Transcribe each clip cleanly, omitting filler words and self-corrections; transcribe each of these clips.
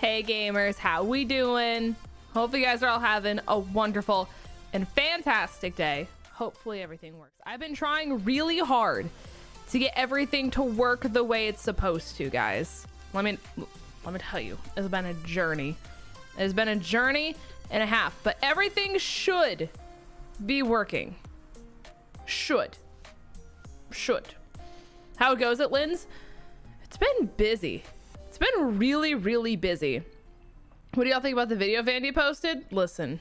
Hey gamers, how we doing? Hope you guys are all having a wonderful and fantastic day. Hopefully everything works. I've been trying really hard to get everything to work the way it's supposed to, guys. Let me tell you, it's been a journey. It's been a journey and a half, but everything should be working. Should. How it goes at Lindz? It's been busy. It's been really, really busy. What do y'all think about the video Vandy posted? Listen,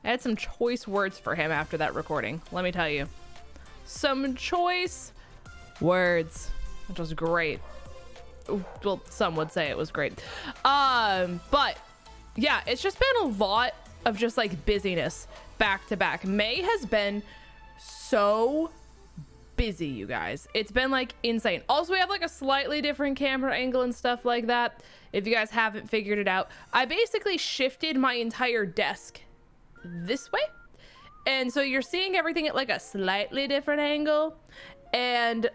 I had some choice words for him after that recording. Let me tell you. Some choice words, which was great. Well, some would say it was great. But yeah, it's just been a lot of just like busyness back to back. May has been so busy, you guys. It's been like insane. Also, we have like a slightly different camera angle and stuff like that. If you guys haven't figured it out, I basically shifted my entire desk this way, and so you're seeing everything at like a slightly different angle, and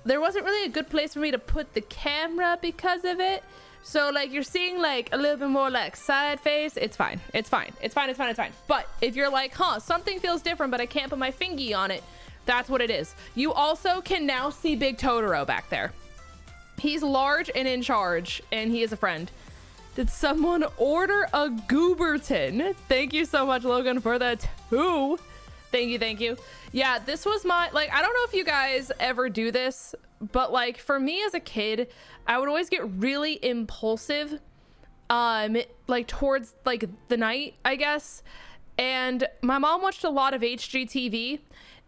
there wasn't really a good place for me to put the camera because of it. So like you're seeing like a little bit more like side face. It's fine. But if you're like, huh, something feels different, but I can't put my fingy on it, that's what it is. You also can now see Big Totoro back there. He's large and in charge, and he is a friend. Did someone order a Gooberton? Thank you so much, Logan, for the 2. Thank you. Yeah, this was my, like, I don't know if you guys ever do this, but like for me as a kid, I would always get really impulsive, like towards like the night, I guess. And my mom watched a lot of HGTV.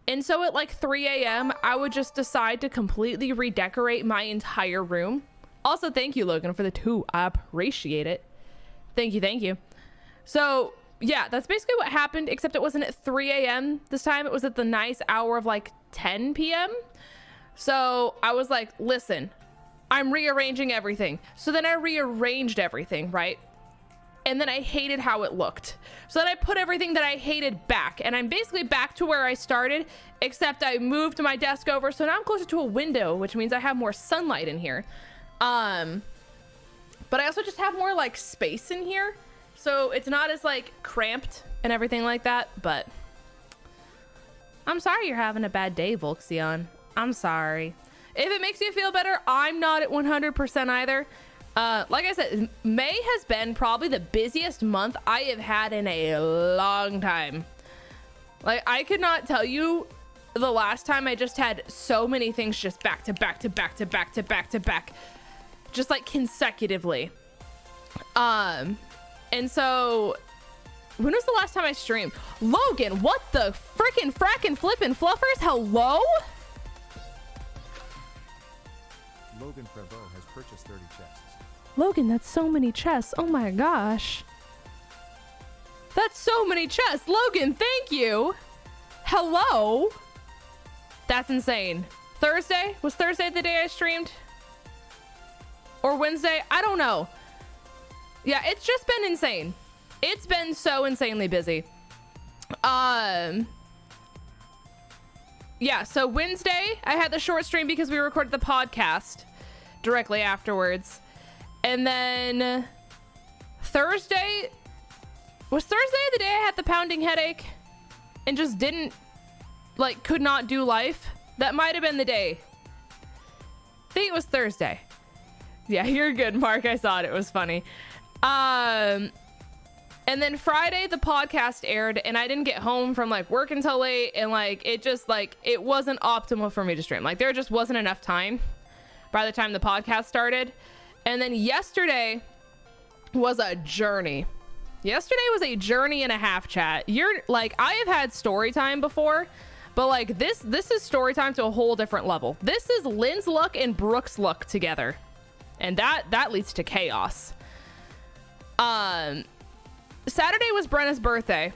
And so at like 3 a.m., I would just decide to completely redecorate my entire room. Also, thank you, Logan, for the 2. I appreciate it. Thank you. So yeah, that's basically what happened, except it wasn't at 3 a.m. this time. It was at the nice hour of like 10 p.m. So I was like, listen, I'm rearranging everything. So then I rearranged everything, right? And then I hated how it looked. So then I put everything that I hated back, and I'm basically back to where I started, except I moved my desk over. So now I'm closer to a window, which means I have more sunlight in here. But I also just have more like space in here. So it's not as like cramped and everything like that, but I'm sorry you're having a bad day, 𝗟𝗡𝗗𝗘. I'm sorry. If it makes you feel better, I'm not at 100% either. Like I said, May has been probably the busiest month I have had in a long time. Like, I could not tell you the last time I just had so many things just back to back, just like consecutively. And so when was the last time I streamed? Logan, what the frackin' flippin' fluffers? Hello? Logan Prevost has purchased 30 chests. Logan, that's so many chests. Oh my gosh. That's so many chests. Logan, thank you. Hello? That's insane. Thursday? Was Thursday the day I streamed? Or Wednesday? I don't know. Yeah, it's just been insane. It's been so insanely busy. Yeah, so Wednesday, I had the short stream because we recorded the podcast directly afterwards. And then Thursday, was Thursday the day I had the pounding headache and just didn't, like, could not do life? That might have been the day. I think it was Thursday. Yeah, you're good, Mark. I saw it. It was funny. And then Friday, the podcast aired, and I didn't get home from, like, work until late, and, like, it just, like, it wasn't optimal for me to stream. Like, there just wasn't enough time by the time the podcast started. And then yesterday was a journey. Yesterday was a journey and a half, chat. You're like, I have had story time before, but like this is story time to a whole different level. This is Lynn's luck and Brooke's luck together. And that leads to chaos. Saturday was Brenna's birthday.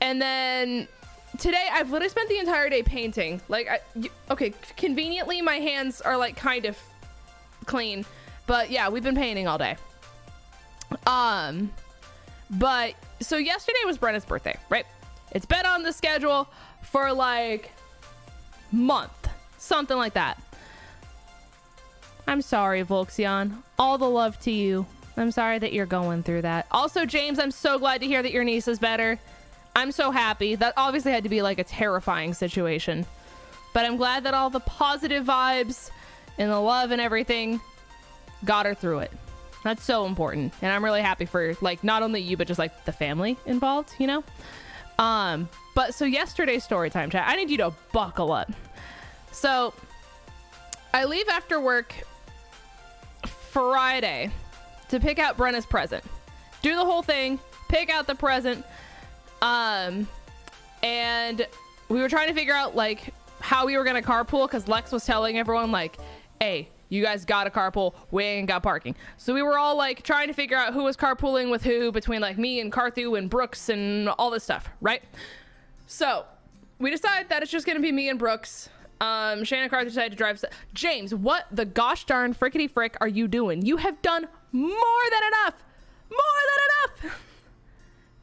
And then today I've literally spent the entire day painting. Like, okay, conveniently my hands are like kind of clean. But yeah, we've been painting all day. But so yesterday was Brenna's birthday, right? It's been on the schedule for like month, something like that. I'm sorry, 𝗟𝗡𝗗𝗘𝗗𝗏. All the love to you. I'm sorry that you're going through that. Also, James, I'm so glad to hear that your niece is better. I'm so happy. That obviously had to be like a terrifying situation. But I'm glad that all the positive vibes and the love and everything got her through it. That's so important. And I'm really happy for like not only you, but just like the family involved, you know? But so yesterday's story time chat, I need you to buckle up. So I leave after work Friday to pick out Brenna's present. Do the whole thing, pick out the present. And we were trying to figure out like how we were gonna carpool because Lex was telling everyone like, hey, you guys got a carpool, we ain't got parking. So we were all like trying to figure out who was carpooling with who between like me and 𝗏𝗏 and Brooks and all this stuff, right? So we decided that it's just gonna be me and Brooks. Shannon Carter decided to drive. James, what the gosh darn frickety frick are you doing? You have done more than enough. More than enough.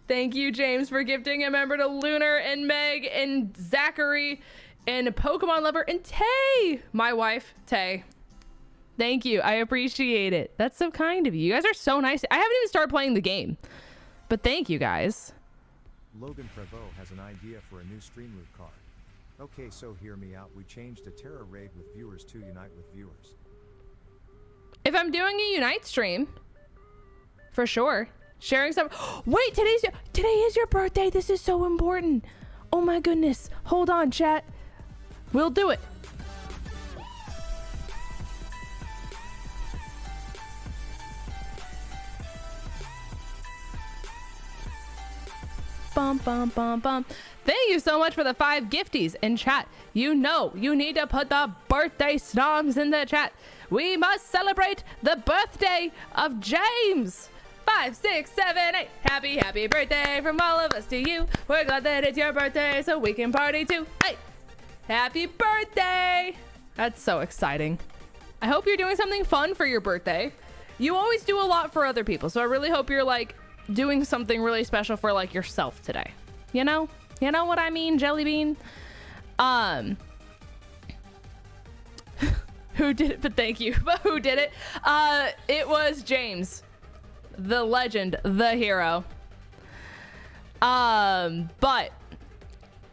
Thank you, James, for gifting a member to Lunar and Meg and Zachary and Pokemon Lover and Tay, my wife, Tay. Thank you. I appreciate it. That's so kind of you. You guys are so nice. I haven't even started playing the game, but thank you guys. 𝗏𝗏𝗏𝗏 has an idea for a new Streamloot card. Okay, so hear me out. We changed a Terra raid with viewers to unite with viewers. If I'm doing a Unite stream, for sure. Sharing some. Wait, today is your birthday. This is so important. Oh my goodness. Hold on, chat. We'll do it. Bum, bum, bum, bum. Thank you so much for the 5 gifties in chat. You know, you need to put the birthday songs in the chat. We must celebrate the birthday of James. 5, 6, 7, 8. Happy, happy birthday from all of us to you. We're glad that it's your birthday so we can party too. Hey, happy birthday. That's so exciting. I hope you're doing something fun for your birthday. You always do a lot for other people, so I really hope you're like doing something really special for like yourself today. You know what I mean, Jelly Bean? Who did it? But thank you. But who did it? It was James, the legend, the hero. But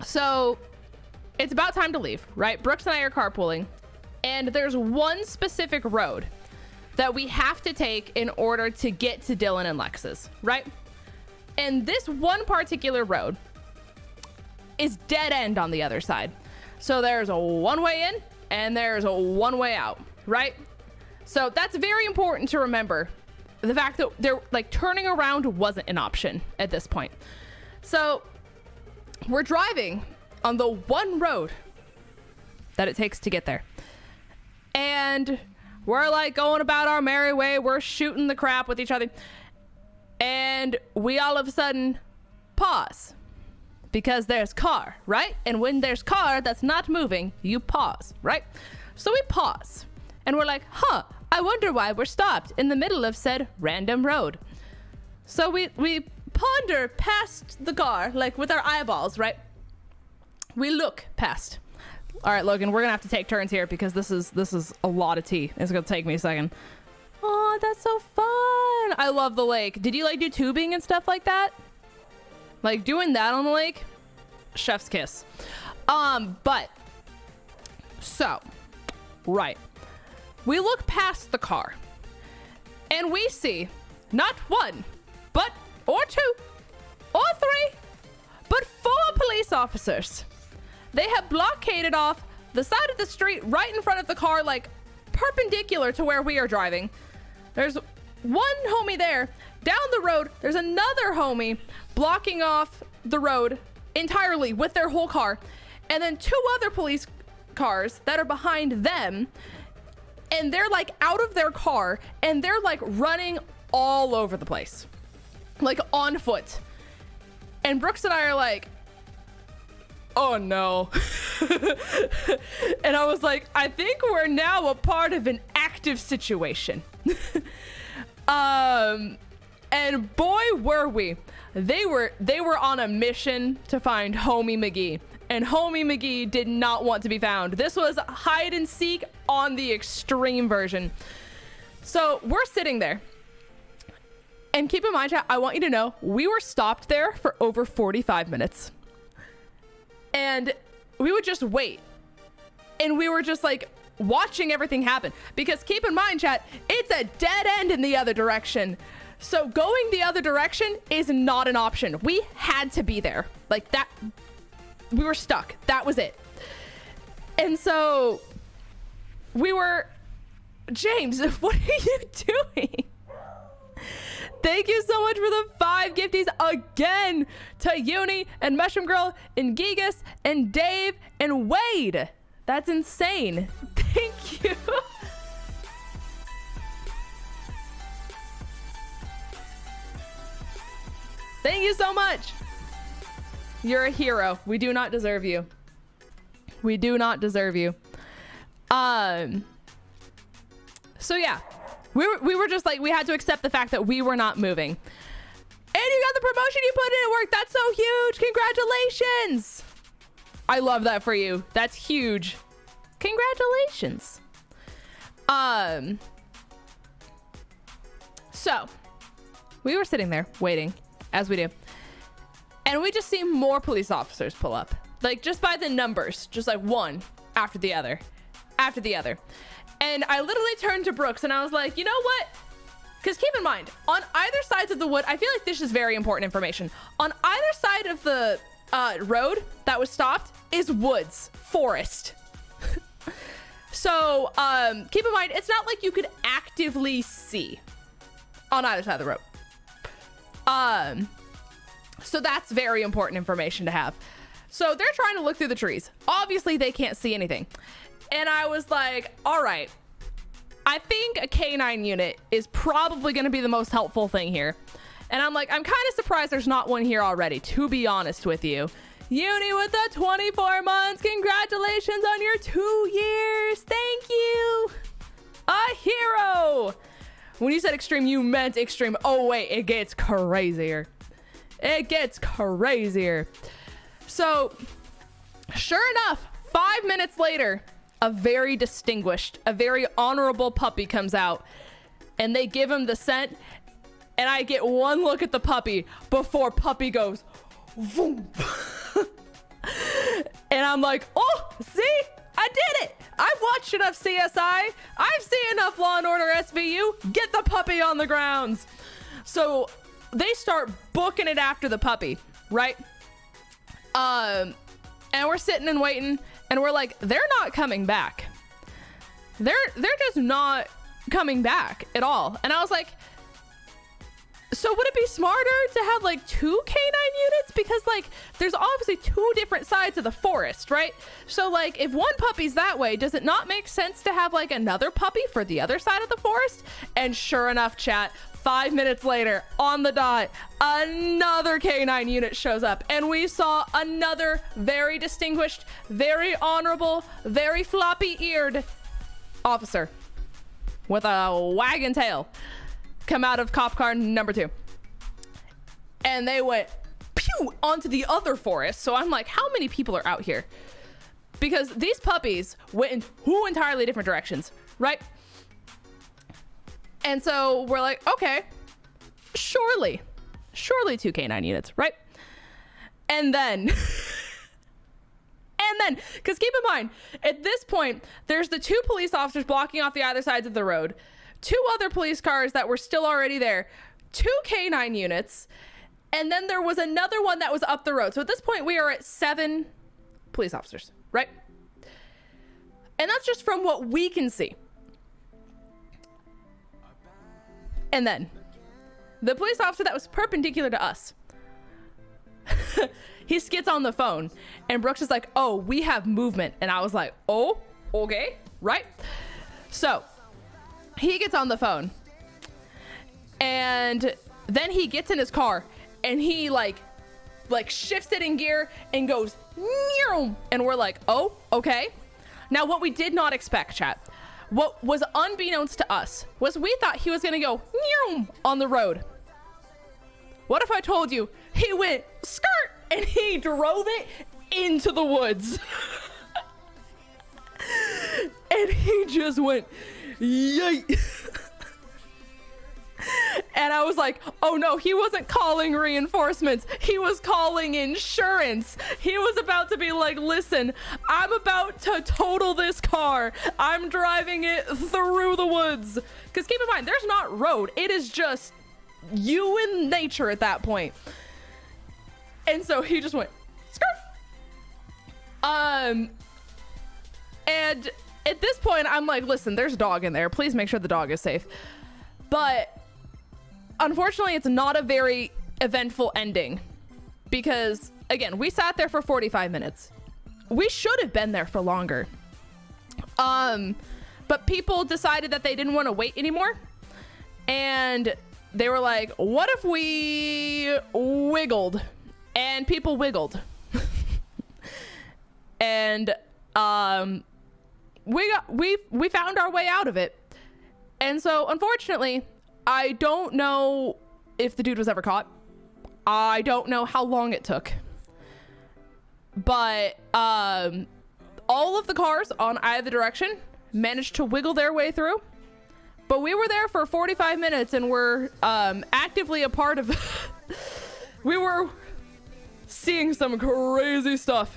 so it's about time to leave, right? Brooks and I are carpooling, and there's one specific road that we have to take in order to get to Dylan and Lex's, right? And this one particular road is dead end on the other side. So there's a one way in and there's a one way out, right? So that's very important to remember. The fact that they're like turning around wasn't an option at this point. So we're driving on the one road that it takes to get there. And we're like going about our merry way. We're shooting the crap with each other. And we all of a sudden pause because there's car, right? And when there's car that's not moving, you pause, right? So we pause and we're like, huh, I wonder why we're stopped in the middle of said random road. So we ponder past the car, like with our eyeballs, right? We look past. All right, Logan, we're gonna have to take turns here because this is a lot of tea. It's gonna take me a second. Oh, that's so fun. I love the lake. Did you like do tubing and stuff like that? Like doing that on the lake? Chef's kiss. But so, right. We look past the car and we see not one, but or two, or three, but 4 police officers. They have blockaded off the side of the street right in front of the car, like perpendicular to where we are driving. There's one homie there. Down the road, there's another homie blocking off the road entirely with their whole car. And then 2 other police cars that are behind them. And they're like out of their car and they're like running all over the place, like on foot. And Brooks and I are like, oh no. And I was like, I think we're now a part of an active situation. And boy, were we. They were on a mission to find Homie McGee. And Homie McGee did not want to be found. This was hide and seek on the extreme version. So we're sitting there And keep in mind, chat, I want you to know, we were stopped there for over 45 minutes. And we would just wait. And we were just like watching everything happen. Because keep in mind, chat, it's a dead end in the other direction. So going the other direction is not an option. We had to be there. Like that, we were stuck. That was it. And so we were, James, what are you doing? Thank you so much for the 5 gifties again to Uni and Mushroom Girl and Gigas and Dave and Wade. That's insane. Thank you. Thank you so much. You're a hero. We do not deserve you. We do not deserve you. So yeah. We were just like, we had to accept the fact that we were not moving. And you got the promotion you put in at work. That's so huge. Congratulations. I love that for you. That's huge. Congratulations. So we were sitting there waiting, as we do. And we just see more police officers pull up. Like just by the numbers, just like one after the other, after the other. And I literally turned to Brooks and I was like, you know what? Because keep in mind, on either sides of the wood, I feel like this is very important information. On either side of the road that was stopped is woods, forest. So keep in mind, it's not like you could actively see on either side of the road. So that's very important information to have. So they're trying to look through the trees. Obviously, they can't see anything. And I was like, all right, I think a K9 unit is probably going to be the most helpful thing here. And I'm like, I'm kind of surprised there's not one here already, to be honest with you. Uni with the 24 months. Congratulations on your 2 years. Thank you. A hero. When you said extreme, you meant extreme. Oh, wait, it gets crazier. It gets crazier. So, sure enough, 5 minutes later, a very distinguished, a very honorable puppy comes out and they give him the scent. And I get one look at the puppy before puppy goes, boom. And I'm like, oh, see, I did it. I've watched enough CSI. I've seen enough Law and Order SVU. Get the puppy on the grounds. So they start booking it after the puppy, right? And we're sitting and waiting. And we're like, they're not coming back. They're just not coming back at all. And I was like, so would it be smarter to have like 2 K9 units? Because like, there's obviously 2 different sides of the forest, right? So like, if one puppy's that way, does it not make sense to have like another puppy for the other side of the forest? And sure enough, chat, 5 minutes later, on the dot, another K9 unit shows up. And we saw another very distinguished, very honorable, very floppy-eared officer with a wagon tail come out of cop car number 2. And they went pew onto the other forest. So I'm like, how many people are out here? Because these puppies went in 2 entirely different directions, right? And so we're like, okay, surely 2 K9 units, right? And then, because keep in mind, at this point, there's the 2 police officers blocking off the other sides of the road, 2 other police cars that were still already there, 2 K9 units, and then there was another one that was up the road. So at this point, we are at 7 police officers, right? And that's just from what we can see. And then the police officer that was perpendicular to us, he gets on the phone and Brooks is like, oh, we have movement. And I was like, oh, okay, right? So he gets on the phone and then he gets in his car and he like shifts it in gear and goes, and we're like, oh, okay. Now what we did not expect, chat, what was unbeknownst to us was we thought he was gonna go on the road. What if I told you he went skirt and he drove it into the woods? And he just went yay. And I was like, oh no, he wasn't calling reinforcements. He was calling insurance. He was about to be like, listen, I'm about to total this car. I'm driving it through the woods. Because keep in mind, there's not road. It is just you and nature at that point. And so he just went, skirt. And at this point, I'm like, listen, there's a dog in there. Please make sure the dog is safe. But unfortunately, it's not a very eventful ending because, again, we sat there for 45 minutes. We should have been there for longer. But people decided that they didn't want to wait anymore. And they were like, what if we wiggled? And people wiggled. And we found our way out of it. And so, unfortunately, I don't know if the dude was ever caught. I don't know how long it took. But all of the cars on either direction managed to wiggle their way through. But we were there for 45 minutes and were actively a part of... We were seeing some crazy stuff.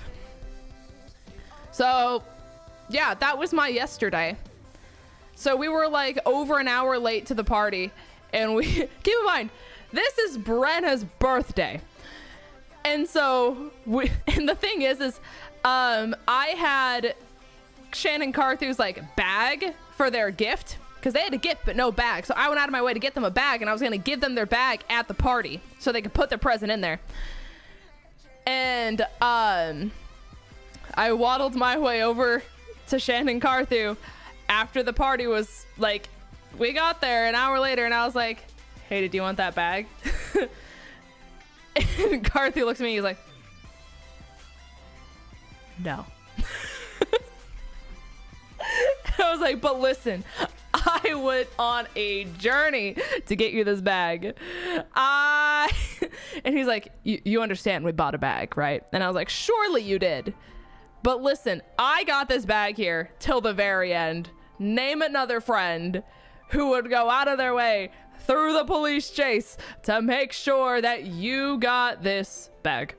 So, yeah, that was my yesterday. So we were like over an hour late to the party, and we keep in mind this is Brenna's birthday, and so and the thing is I had Shannon Carthew's like bag for their gift because they had a gift but no bag, so I went out of my way to get them a bag, and I was gonna give them their bag at the party so they could put their present in there. And I waddled my way over to Shannon Carthew after the party was like, we got there an hour later, and I was like, hey, did you want that bag? And Carthew looks at me, he's like, no. I was like, but listen, I went on a journey to get you this bag. And he's like, you understand we bought a bag, right? And I was like, surely you did. But listen, I got this bag here till the very end. Name another friend who would go out of their way through the police chase to make sure that you got this bag.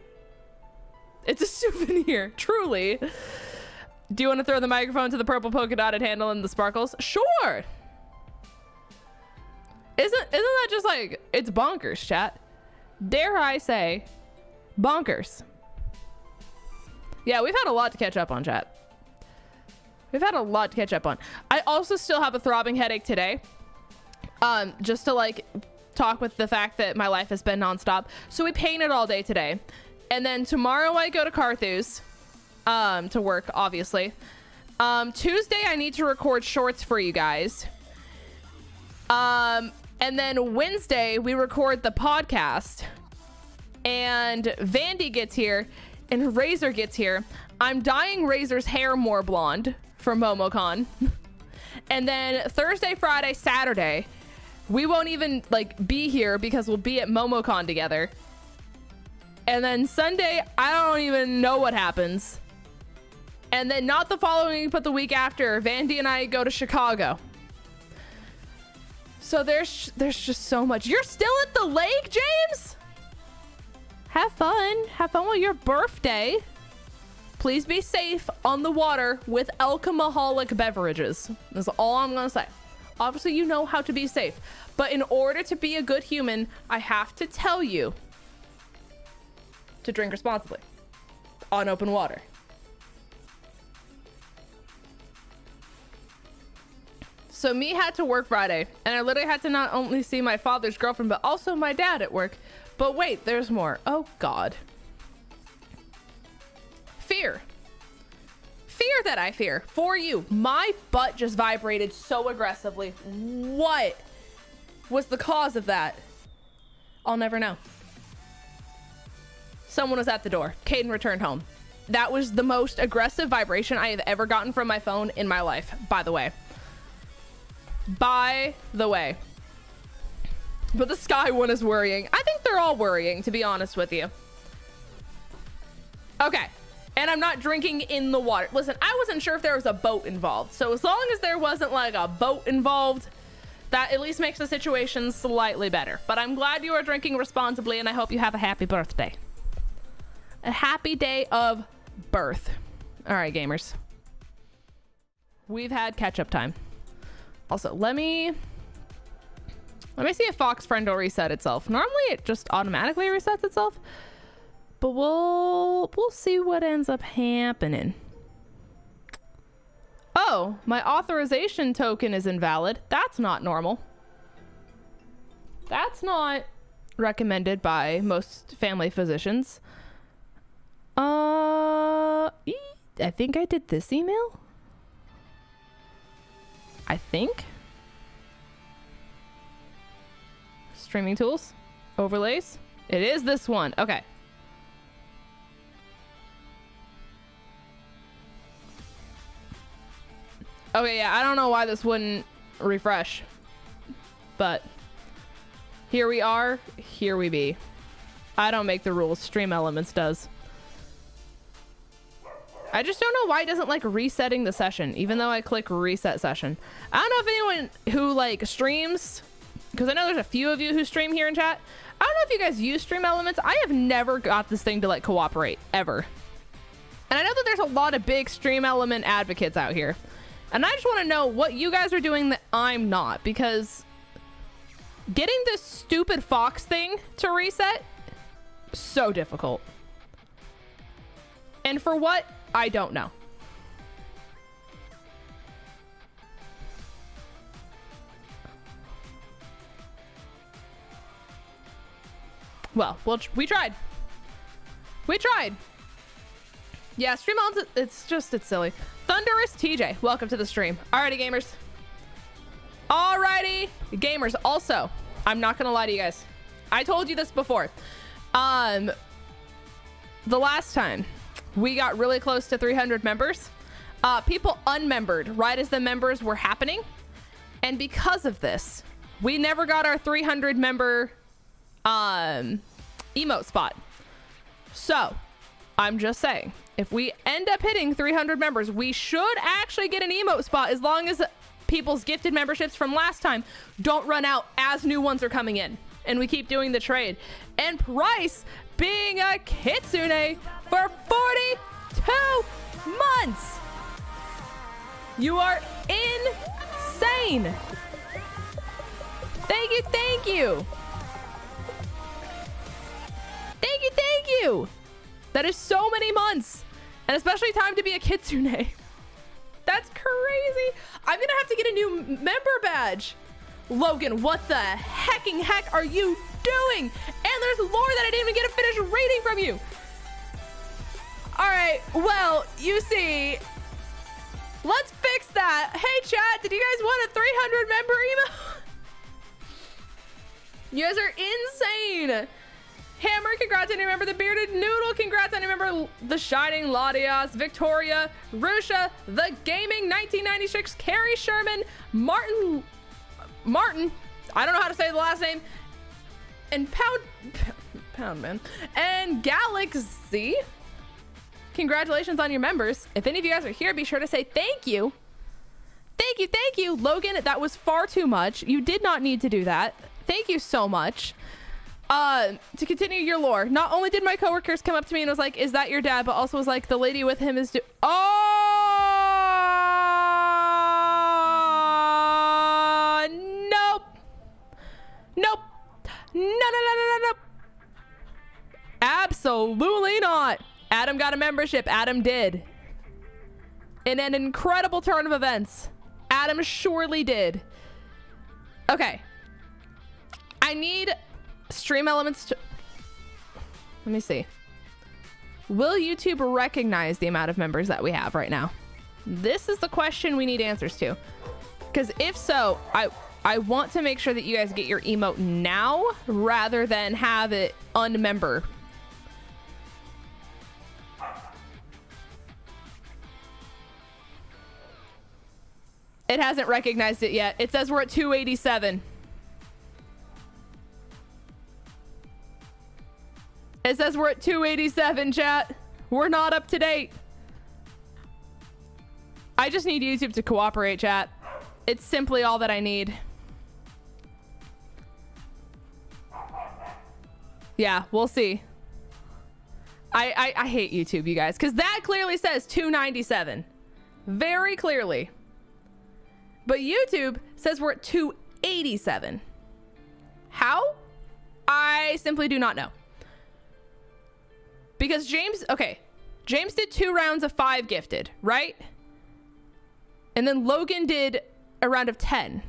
It's a souvenir, truly. Do you want to throw the microphone to the purple polka dotted handle and the sparkles? Sure. Isn't that just like, it's bonkers, chat? Dare I say, bonkers. Yeah, we've had a lot to catch up on, chat. We've had a lot to catch up on. I also still have a throbbing headache today. Just to like talk with the fact that my life has been nonstop. So we painted all day today. And then tomorrow I go to Carthew's to work, obviously. Tuesday I need to record shorts for you guys. And then Wednesday we record the podcast. And Vandy gets here. And Razor gets here. I'm dyeing Razor's hair more blonde for MomoCon. And then Thursday, Friday, Saturday, we won't even like be here because we'll be at MomoCon together. And then Sunday, I don't even know what happens. And then not the following week, but the week after, Vandy and I go to Chicago. So there's just so much. You're still at the lake, James? Have fun. Have fun with your birthday. Please be safe on the water with alcoholic beverages. That's all I'm going to say. Obviously, you know how to be safe. But in order to be a good human, I have to tell you to drink responsibly on open water. So me had to work Friday, and I literally had to not only see my father's girlfriend, but also my dad at work. But wait, there's more. Oh, God. Fear. Fear that I fear for you. My butt just vibrated so aggressively. What was the cause of that? I'll never know. Someone was at the door. Caden returned home. That was the most aggressive vibration I have ever gotten from my phone in my life, by the way. By the way. But the sky one is worrying. I think they're all worrying, to be honest with you. Okay. And I'm not drinking in the water. Listen, I wasn't sure if there was a boat involved. So as long as there wasn't like a boat involved, That at least makes the situation slightly better. But I'm glad you are drinking responsibly, and I hope you have a happy birthday. A happy day of birth. All right, gamers. We've had catch-up time. Also, let me see if Fox Friend will reset itself. Normally, it just automatically resets itself. But we'll see what ends up happening. Oh, my authorization token is invalid. That's not normal. That's not recommended by most family physicians. I think I did this email. I think. Streaming tools, overlays. It is this one. Okay. Okay, yeah, I don't know why this wouldn't refresh, but here we are, here we be. I don't make the rules, StreamElements does. I just don't know why it doesn't like resetting the session, even though I click reset session. I don't know if anyone who like streams, because I know there's a few of you who stream here in chat. I don't know if you guys use StreamElements. I have never got this thing to like cooperate, ever. And I know that there's a lot of big StreamElement advocates out here. And I just want to know what you guys are doing that I'm not, because getting this stupid Fox thing to reset, so difficult. And for what? I don't know. Well, we tried. We tried. Yeah, StreamElements, it's silly. Thunderous TJ, welcome to the stream. Alrighty, gamers. Alrighty, gamers. Also, I'm not gonna lie to you guys. I told you this before. The last time we got really close to 300 members, people unmembered right as the members were happening. And because of this, we never got our 300 member emote spot. So I'm just saying, if we end up hitting 300 members, we should actually get an emote spot, as long as people's gifted memberships from last time don't run out as new ones are coming in and we keep doing the trade. And Price being a kitsune for 42 months. You are insane. Thank you, thank you. Thank you, thank you. That is so many months, and especially time to be a kitsune. That's crazy. I'm gonna have to get a new member badge. Logan, what the hecking heck are you doing? And there's lore that I didn't even get to finish reading from you. All right, well, you see, let's fix that. Hey chat, did you guys want a 300 member email? You guys are insane. Hammer, congrats on your member. The Bearded Noodle, congrats on your member. The Shining Ladias, Victoria, Rusha, The Gaming 1996, Carrie Sherman, Martin, I don't know how to say the last name, and Pound Man, and Galaxy. Congratulations on your members. If any of you guys are here, be sure to say thank you. Thank you, thank you. Logan, that was far too much. You did not need to do that. Thank you so much. To continue your lore, not only did my coworkers come up to me and was like, is that your dad? But also was like, the lady with him is nope. Nope. No. Absolutely not. Adam got a membership. Adam did. In an incredible turn of events. Adam surely did. Okay. I need StreamElements to... Let me see. Will YouTube recognize the amount of members that we have right now? This is the question we need answers to. Because if so, I want to make sure that you guys get your emote now rather than have it unmember. It hasn't recognized it yet. It says we're at 287. It says we're at 287, chat. We're not up to date. I just need YouTube to cooperate, chat. It's simply all that I need. Yeah, we'll see. I hate YouTube, you guys, because that clearly says 297. Very clearly. But YouTube says we're at 287. How? I simply do not know. Because James did 2 rounds of 5 gifted, right? And then Logan did a round of 10.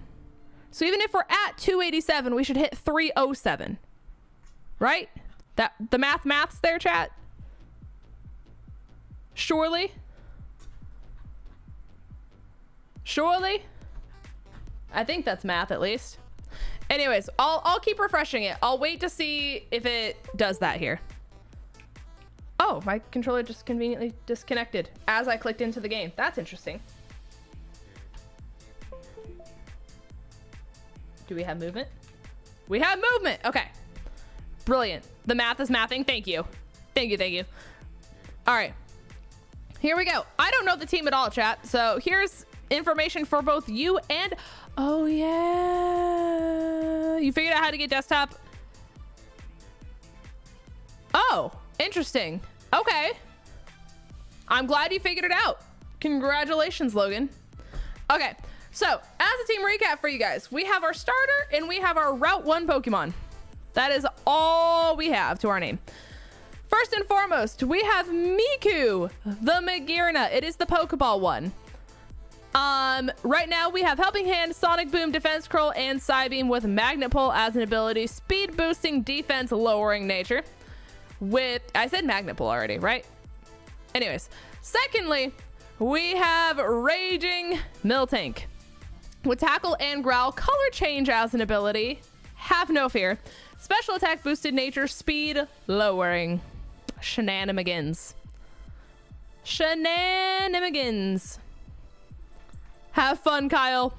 So even if we're at 287, we should hit 307. Right? That the maths there, chat? Surely? Surely? I think that's math at least. Anyways, I'll keep refreshing it. I'll wait to see if it does that here. Oh, my controller just conveniently disconnected as I clicked into the game. That's interesting. Do we have movement? We have movement. Okay. Brilliant. The math is mathing. Thank you. Thank you. Thank you. All right. Here we go. I don't know the team at all, chat. So here's information for both you and... Oh, yeah. You figured out how to get desktop? Oh, interesting. Okay. I'm glad you figured it out. Congratulations, Logan. Okay. So, as a team recap for you guys, we have our starter and we have our Route 1 Pokemon. That is all we have to our name. First and foremost, we have Miku, the 𝗓𝗓𝗓𝗓. It is the Pokeball one. Right now we have Helping Hand, Sonic Boom, Defense Curl, and Psybeam with Magnet Pull as an ability, speed boosting, defense lowering nature. I said Magnet Pull already, right? Anyways, secondly, we have Raging Miltank with Tackle and Growl, color change as an ability. Have no fear. Special attack boosted nature, speed lowering. Shenanigans. Shenanigans. Have fun, Kyle.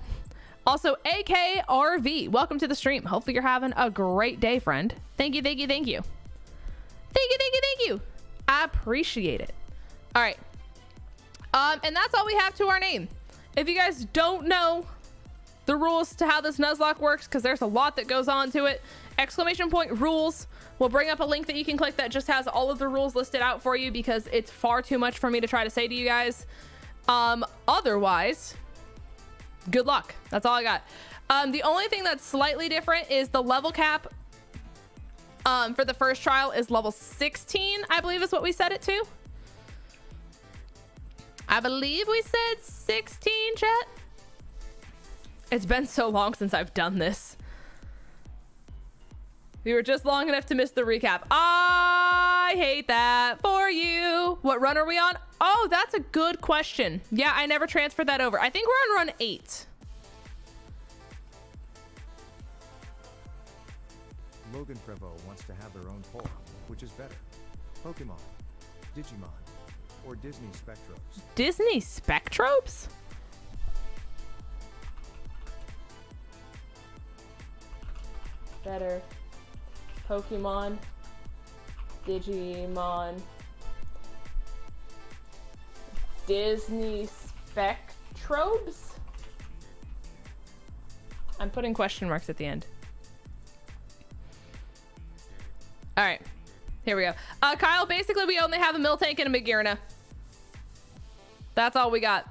Also, AKRV, welcome to the stream. Hopefully you're having a great day, friend. Thank you, thank you, thank you. Thank you, thank you, thank you. I appreciate it. All right. And that's all we have to our name. If you guys don't know the rules to how this Nuzlocke works, because there's a lot that goes on to it, !rules will bring up a link that you can click that just has all of the rules listed out for you, because it's far too much for me to try to say to you guys. Otherwise, good luck. That's all I got. The only thing that's slightly different is the level cap for the first trial is level 16, I believe is what we set it to. I believe we said 16, chat. It's been so long since I've done this. We were just long enough to miss the recap. I hate that for you. What run are we on? Oh, that's a good question. Yeah, I never transferred that over. I think we're on run 8. Logan Prevost wants to have their own poll. Which is better? Pokemon, Digimon, or Disney Spectrobes? Disney Spectrobes? Better. Pokemon, Digimon, Disney Spectrobes? I'm putting question marks at the end. All right, here we go. Kyle, basically we only have a Miltank and a 𝗓𝗓𝗓𝗓. That's all we got.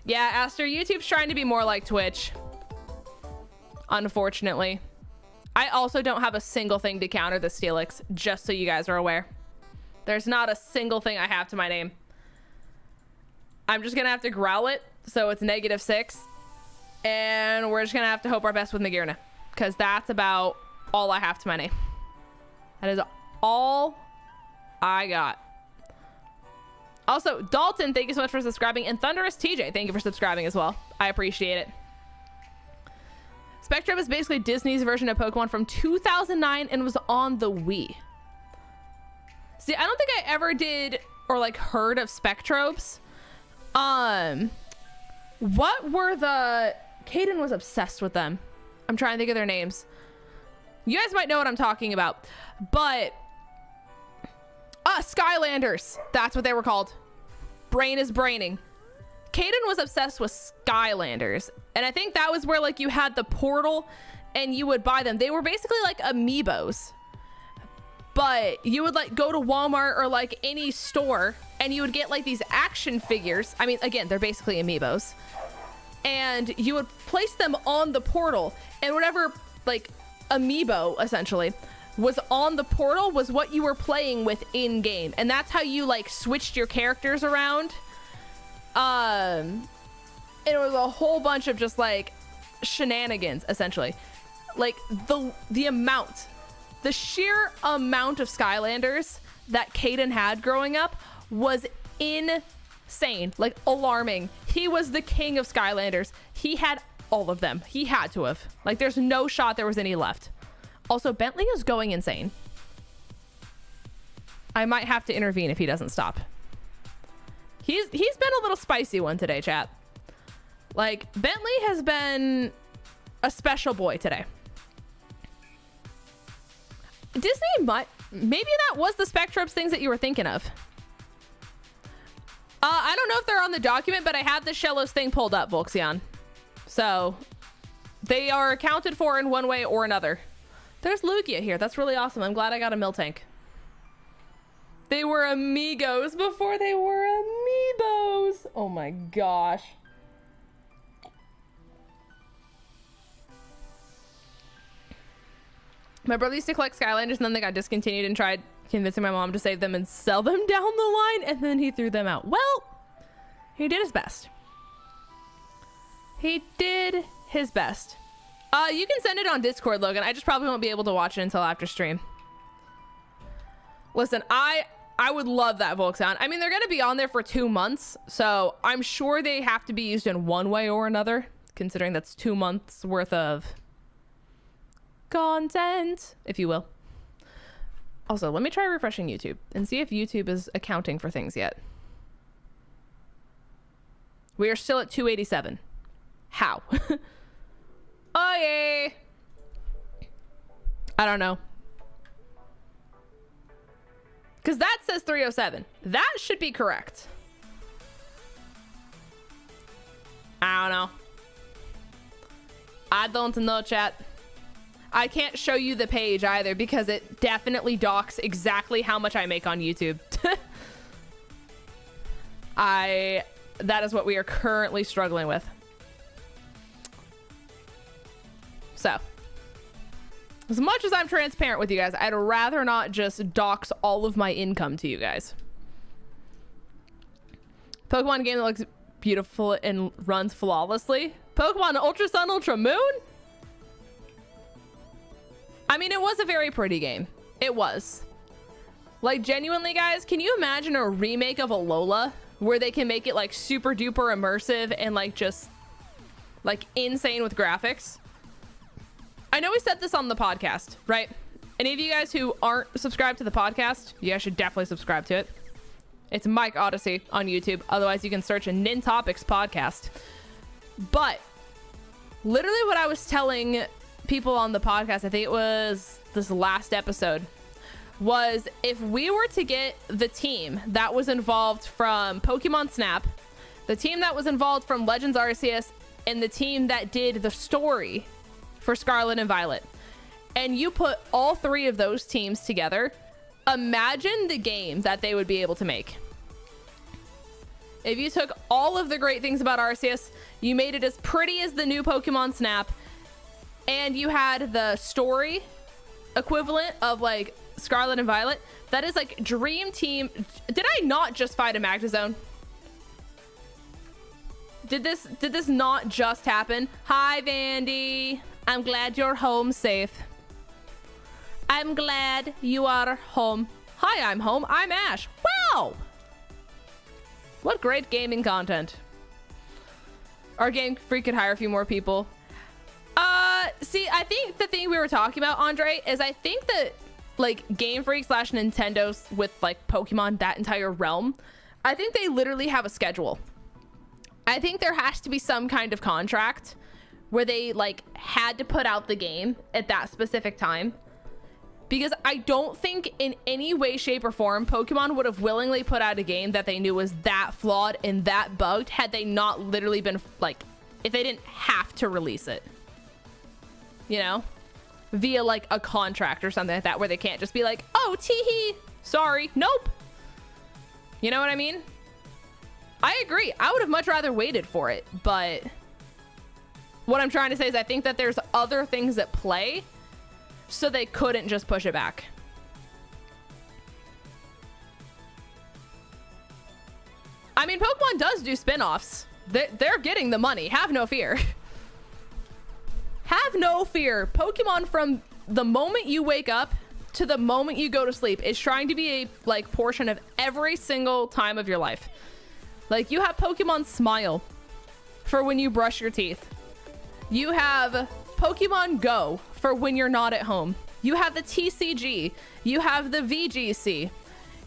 Yeah, Aster, YouTube's trying to be more like Twitch. Unfortunately. I also don't have a single thing to counter the Steelix, just so you guys are aware. There's not a single thing I have to my name. I'm just gonna have to growl it, so it's -6. And we're just gonna have to hope our best with 𝗓𝗓𝗓𝗓, because that's about all I have to my name. That is all I got. Also, Dalton, thank you so much for subscribing. And Thunderous TJ, thank you for subscribing as well. I appreciate it. Spectrum is basically Disney's version of Pokemon from 2009 and was on the Wii. See, I don't think I ever did or like heard of Spectrobes. What were the... Caden was obsessed with them. I'm trying to think of their names. You guys might know what I'm talking about, but Skylanders. That's what they were called. Brain is braining. Caden was obsessed with Skylanders, and I think that was where like you had the portal and you would buy them. They were basically like amiibos, but you would like go to Walmart or like any store and you would get like these action figures. I mean, again, they're basically amiibos, and you would place them on the portal, and whatever like amiibo essentially was on the portal was what you were playing with in game, and that's how you like switched your characters around. It was a whole bunch of just like shenanigans essentially. Like the sheer amount of Skylanders that Caden had growing up was insane, like alarming. He was the king of Skylanders. He had all of them. He had to have. Like, there's no shot there was any left. Also, Bentley is going insane. I might have to intervene if he doesn't stop. He's been a little spicy one today, chat. Like, Bentley has been a special boy today. Disney might, maybe that was the Spectrums things that you were thinking of. I don't know if they're on the document, but I have the Shellos thing pulled up, Volxion. So they are accounted for in one way or another. There's Lugia here. That's really awesome. I'm glad I got a Miltank. They were amigos before they were amiibos. Oh my gosh. My brother used to collect Skylanders, and then they got discontinued, and tried convincing my mom to save them and sell them down the line, and then he threw them out. Well, he did his best. He did his best. You can send it on Discord, Logan. I just probably won't be able to watch it until after stream. Listen, I would love that Volkshound. I mean, they're going to be on there for 2 months, so I'm sure they have to be used in one way or another, considering that's 2 months worth of content, if you will. Also, let me try refreshing YouTube and see if YouTube is accounting for things yet. We are still at 287. How? Oh, yay. I don't know. Because that says 307. That should be correct. I don't know. I don't know, chat. I can't show you the page either because it definitely docks exactly how much I make on YouTube. That is what we are currently struggling with. So, as much as I'm transparent with you guys, I'd rather not just dox all of my income to you guys. Pokemon game that looks beautiful and runs flawlessly. Pokemon Ultra Sun, Ultra Moon? I mean, it was a very pretty game. It was. Like, genuinely, guys, can you imagine a remake of Alola where they can make it, like, super duper immersive and, like, just, like, insane with graphics? I know we said this on the podcast, right? Any of you guys who aren't subscribed to the podcast, you guys should definitely subscribe to it. It's Mike Odyssey on YouTube. Otherwise, you can search a Nin Topics podcast. But literally what I was telling people on the podcast, I think it was this last episode, was if we were to get the team that was involved from Pokemon Snap, the team that was involved from Legends Arceus, and the team that did the story for Scarlet and Violet, and you put all three of those teams together, imagine the game that they would be able to make. If you took all of the great things about Arceus, you made it as pretty as the new Pokemon Snap, and you had the story equivalent of like Scarlet and Violet, that is like dream team. Did I not just fight a Magnezone? Did this not just happen? Hi, Vandy. I'm glad you're home safe. I'm glad you are home. Hi, I'm home. I'm Ash. Wow. What great gaming content. Our Game Freak could hire a few more people. See, I think the thing we were talking about, Andre, is I think that like Game Freak / Nintendo's with like Pokemon, that entire realm, I think they literally have a schedule. I think there has to be some kind of contract where they like had to put out the game at that specific time, because I don't think in any way, shape, or form Pokemon would have willingly put out a game that they knew was that flawed and that bugged had they not literally been like, if they didn't have to release it, you know? via like a contract or something like that, where they can't just be like, oh, tee-hee, sorry, nope. You know what I mean? I agree. I would have much rather waited for it, but what I'm trying to say is I think that there's other things at play, so they couldn't just push it back. I mean, Pokemon does do spin-offs. They're getting the money. Have no fear. Have no fear. Pokemon, from the moment you wake up to the moment you go to sleep, is trying to be a like portion of every single time of your life. Like, you have Pokemon Smile for when you brush your teeth. You have Pokemon Go for when you're not at home. You have the TCG. You have the VGC.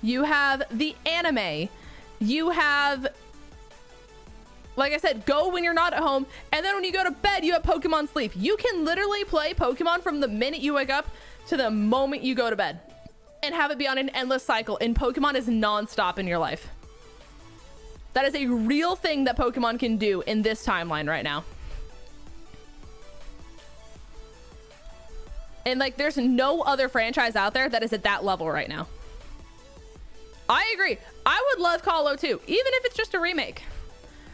You have the anime. You have, like I said, Go when you're not at home. And then when you go to bed, you have Pokemon Sleep. You can literally play Pokemon from the minute you wake up to the moment you go to bed and have it be on an endless cycle. And Pokemon is non-stop in your life. That is a real thing that Pokemon can do in this timeline right now. And like, there's no other franchise out there that is at that level right now. I agree. I would love Call of 2, even if it's just a remake.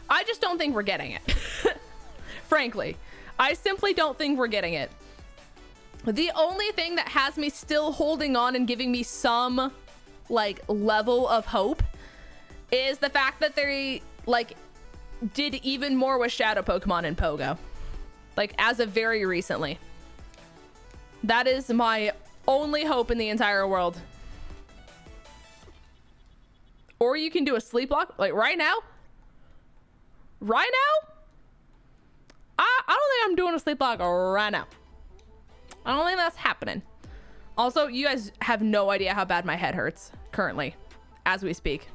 I just don't think we're getting it. Frankly, I simply don't think we're getting it. The only thing that has me still holding on and giving me some like level of hope is the fact that they like did even more with Shadow Pokemon and Pogo, like as of very recently. That is my only hope in the entire world. Or you can do a sleep lock like right now. Right now? I don't think I'm doing a sleep lock right now. I don't think that's happening. Also, you guys have no idea how bad my head hurts currently as we speak.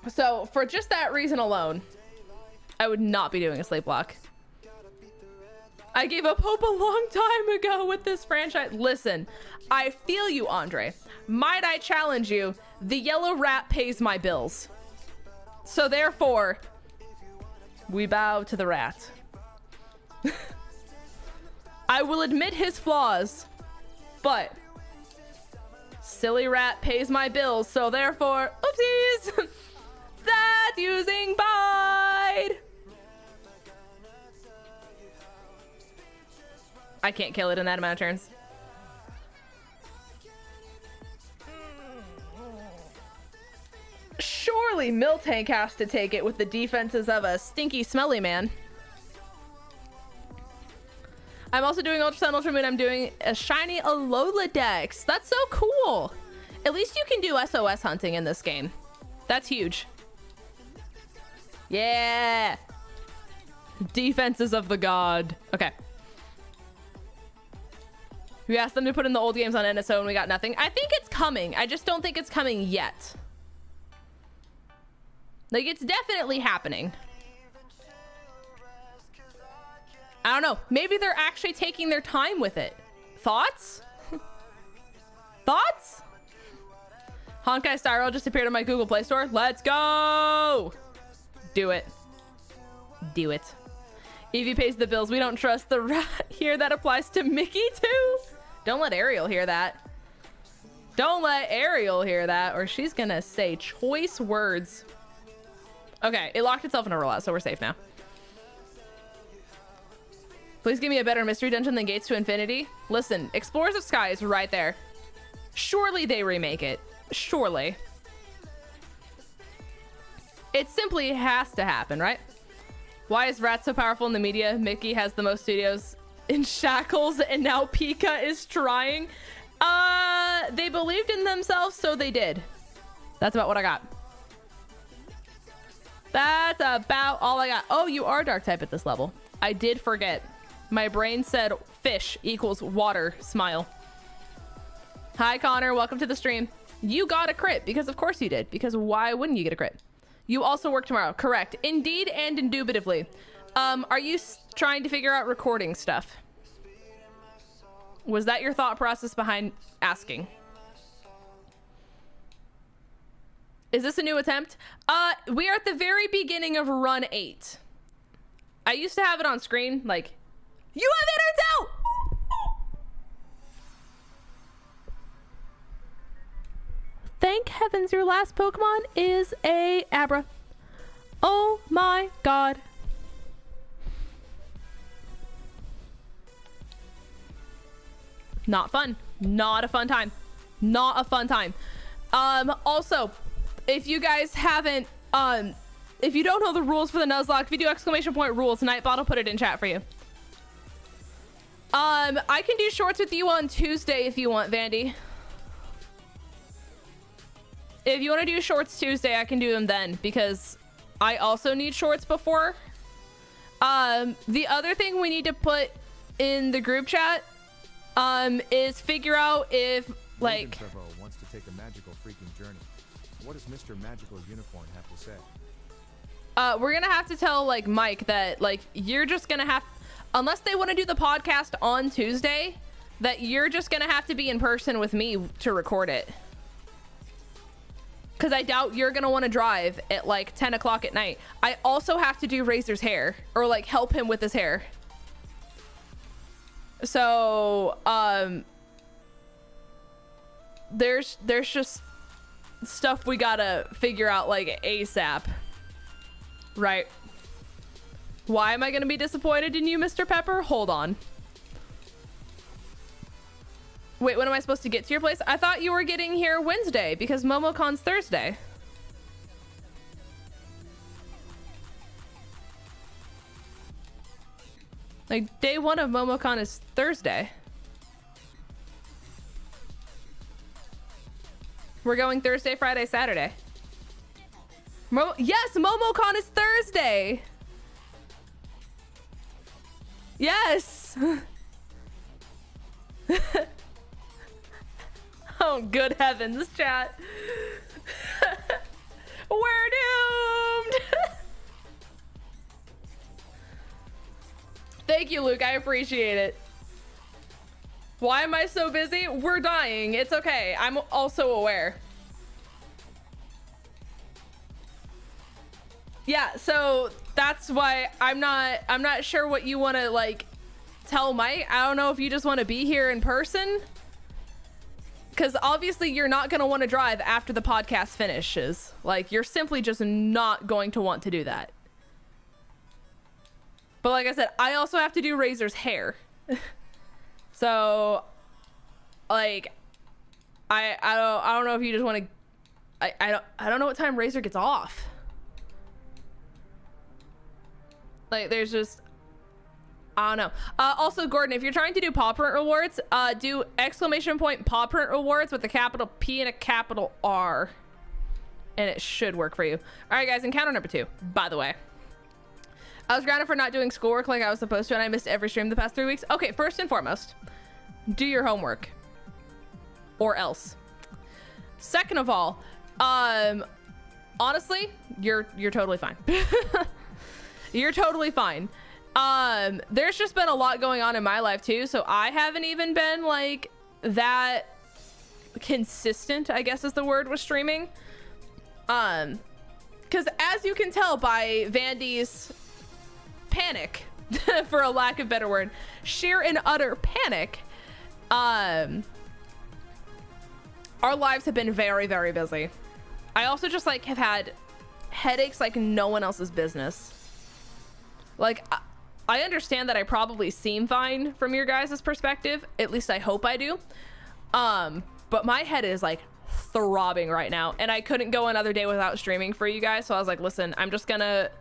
So for just that reason alone, I would not be doing a sleep lock. I gave up hope a long time ago with this franchise. Listen, I feel you, Andre. Might I challenge you? The yellow rat pays my bills. So therefore, we bow to the rat. I will admit his flaws, but silly rat pays my bills. So therefore, oopsies. That's using bide. I can't kill it in that amount of turns. Surely Miltank has to take it with the defenses of a stinky, smelly man. I'm also doing Ultra Sun, Ultra Moon. I'm doing a shiny Alola Dex. That's so cool. At least you can do SOS hunting in this game. That's huge. Yeah. Defenses of the god. Okay. We asked them to put in the old games on NSO and we got nothing. I think it's coming. I just don't think it's coming yet. Like, it's definitely happening. I don't know. Maybe they're actually taking their time with it. Thoughts? Thoughts? Honkai Star Rail just appeared on my Google Play Store. Let's go! Do it. Do it. Evie pays the bills. We don't trust the rat here. That applies to Mickey too. Don't let Ariel hear that. Don't let Ariel hear that, or she's gonna say choice words. Okay, it locked itself in a rollout, so we're safe now. Please give me a better mystery dungeon than Gates to Infinity. Listen, Explorers of Sky is right there. Surely they remake it. Surely. It simply has to happen, right? Why is Rat so powerful in the media? Mickey has the most studios in shackles and now Pika is trying. They believed in themselves, so they did. That's about what I got. That's about all I got. Oh, you are dark type at this level. I did forget. My brain said fish equals water. Smile. Hi, Connor. Welcome to the stream. You got a crit because of course you did. Because why wouldn't you get a crit? You also work tomorrow. Correct. Indeed and indubitably. Are you trying to figure out recording stuff? Was that your thought process behind asking? Is this a new attempt? We are at the very beginning of run 8. I used to have it on screen like You have innards out! Thank heavens your last Pokemon is a Abra. Oh my god. Not fun. Not a fun time. Not a fun time. Also, if you guys haven't, if you don't know the rules for the Nuzlocke, if you do exclamation point rules, Nightbot will put it in chat for you. I can do shorts with you on Tuesday if you want, Vandy. If you want to do shorts Tuesday, I can do them then, because I also need shorts before. The other thing we need to put in the group chat is figure out if, like... 𝗕𝗘𝗏𝗏 wants to take a magical freaking journey. What does Mr. Magical Unicorn have to say? We're gonna have to tell, like, Mike that, like, you're just gonna have... Unless they want to do the podcast on Tuesday, that you're just gonna have to be in person with me to record it. Because I doubt you're gonna want to drive at, like, 10 o'clock at night. I also have to do Razor's hair, or, like, help him with his hair. So, there's just stuff we gotta figure out, like, ASAP. Right. Why am I gonna be disappointed in you, Mr. Pepper? Hold on. Wait, when am I supposed to get to your place? I thought you were getting here Wednesday because MomoCon's Thursday. Like, day one of MomoCon is Thursday. We're going Thursday, Friday, Saturday. Yes, MomoCon is Thursday. Yes. Oh, good heavens, chat. We're doomed. Thank you, Luke. I appreciate it. Why am I so busy? We're dying. It's okay. I'm also aware. Yeah, so that's why I'm not sure what you want to, like, tell Mike. I don't know if you just want to be here in person, because obviously you're not going to want to drive after the podcast finishes. Like, you're simply just not going to want to do that. But like I said, I also have to do Razor's hair. So, like, I don't know if you just want to. I don't know what time Razor gets off. Like, there's just, I don't know. Also, Gordon, if you're trying to do Pawprint rewards, do exclamation point Pawprint rewards with a capital P and a capital R, and it should work for you. All right, guys, encounter number 2. By the way, I was grounded for not doing schoolwork like I was supposed to, and I missed every stream the past 3 weeks. Okay, first and foremost, do your homework, or else. Second of all, honestly, you're totally fine. You're totally fine. There's just been a lot going on in my life too, so I haven't even been, like, that consistent, I guess is the word, with streaming. Because as you can tell by Vandy's panic, for a lack of a better word, sheer and utter panic, our lives have been very, very busy. I also just, like, have had headaches like no one else's business. Like, I understand that I probably seem fine from your guys' perspective. At least I hope I do. But my head is, like, throbbing right now, and I couldn't go another day without streaming for you guys. So I was like, listen, I'm just gonna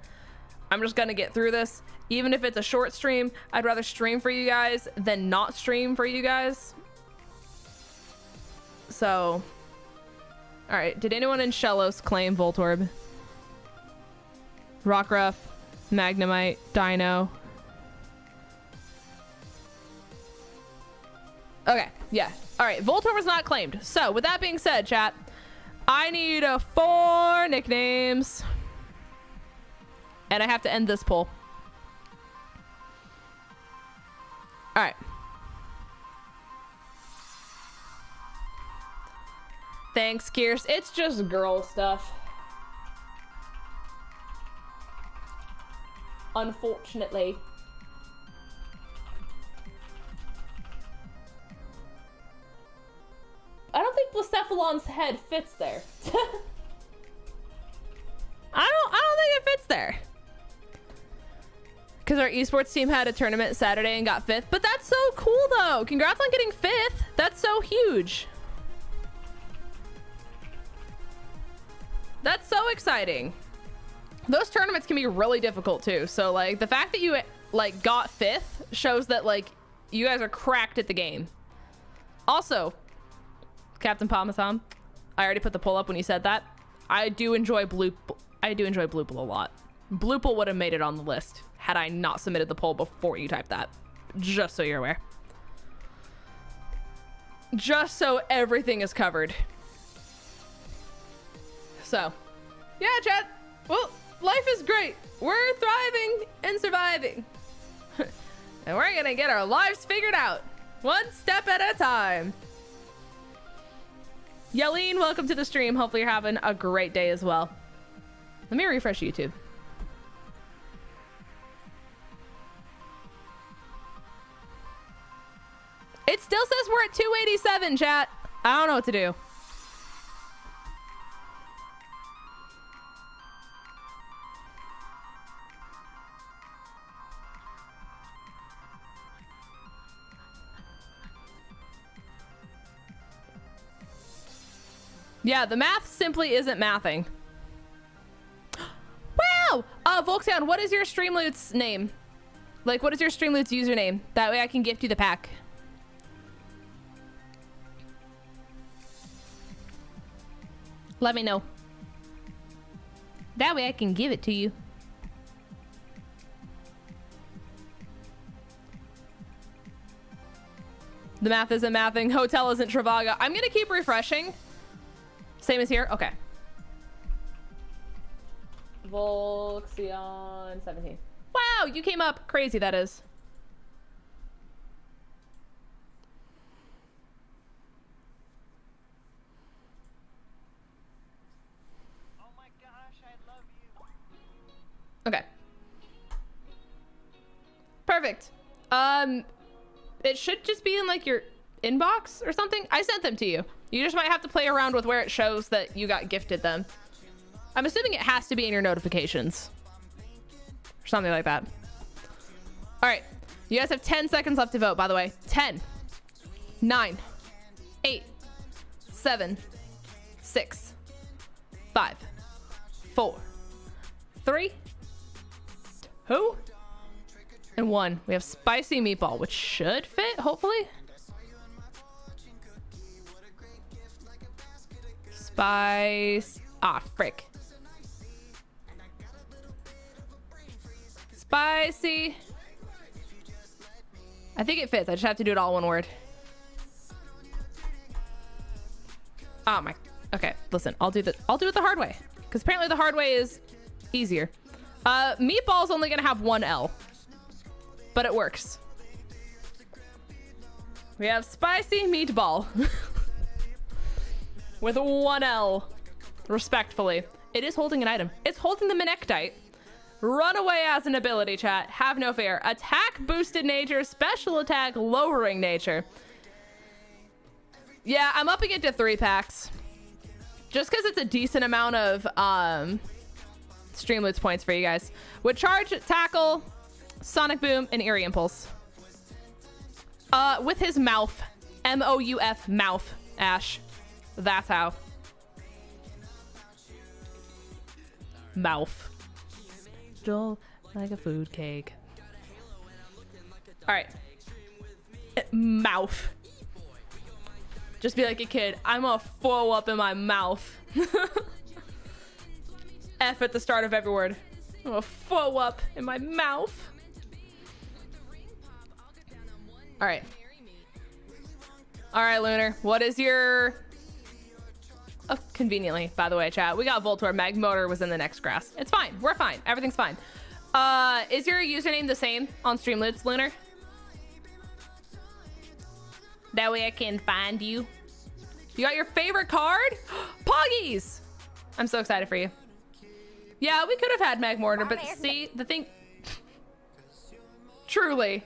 get through this. Even if it's a short stream, I'd rather stream for you guys than not stream for you guys. So, all right. Did anyone in Shellos claim Voltorb? Rockruff, Magnemite, Dino. Okay, yeah. All right, Voltorb was not claimed. So, with that being said, chat, I need 4 nicknames. And I have to end this poll. All right. Thanks, Kierst. It's just girl stuff. Unfortunately. Blacephalon's head fits there. I don't think it fits there. Because our esports team had a tournament Saturday and got 5th. But that's so cool, though. Congrats on getting 5th. That's so huge. That's so exciting. Those tournaments can be really difficult, too. So, like, the fact that you, like, got 5th shows that, like, you guys are cracked at the game. Also, Captain Palmathom, I already put the poll up when you said that. I do enjoy Bloople a lot. Bloople would have made it on the list had I not submitted the poll before you typed that. Just so you're aware. Just so everything is covered. So, yeah, chat. Well, life is great. We're thriving and surviving. And we're gonna get our lives figured out. One step at a time. Yelene, welcome to the stream. Hopefully you're having a great day as well. Let me refresh YouTube. It still says we're at 287, chat. I don't know what to do. Yeah, the math simply isn't mathing. Wow! Volxion, what is your Streamloots name? Like, what is your Streamloots username? That way I can gift you the pack. Let me know. That way I can give it to you. The math isn't mathing. Hotel isn't Travaga. I'm gonna keep refreshing. Same as here? Okay. Volxion 17. Wow, you came up. Crazy, that is. Oh my gosh, I love you. Okay. Perfect. It should just be in like your inbox or something. I sent them to you. You just might have to play around with where it shows that you got gifted them. I'm assuming it has to be in your notifications or something like that. All right, you guys have 10 seconds left to vote, by the way. 10, 9, 8, 7, 6, 5, 4, 3, 2, and 1. We have spicy meatball, which should fit, hopefully. Spice. Ah, frick. Spicy. I think it fits. I just have to do it all one word. Oh my. Okay, listen. I'll do it the hard way, because apparently the hard way is easier. Meatball's only gonna have one L, but it works. We have spicy meatball. With one L, respectfully. It is holding an item. It's holding the 𝗦𝗡𝗙𝗓. Runaway as an ability, chat. Have no fear. Attack boosted nature, special attack lowering nature. Yeah, I'm upping it to 3 packs. Just because it's a decent amount of Streamloots points for you guys. With charge, tackle, sonic boom, and eerie impulse. With his mouth. M-O-U-F, mouth, Ash. That's how. Mouth. Joel like a food cake. All right. Mouth. Just be like a kid. I'm gonna throw up in my mouth. F at the start of every word. I'm gonna throw up in my mouth. All right. All right, Lunar. What is your... Oh, conveniently, by the way, chat. We got Voltorb. Magmotor was in the next grass. It's fine. We're fine. Everything's fine. Is your username the same on Streamloots, Lunar? That way I can find you. You got your favorite card? Poggies! I'm so excited for you. Yeah, we could have had Magmortar, but see, the thing... Truly.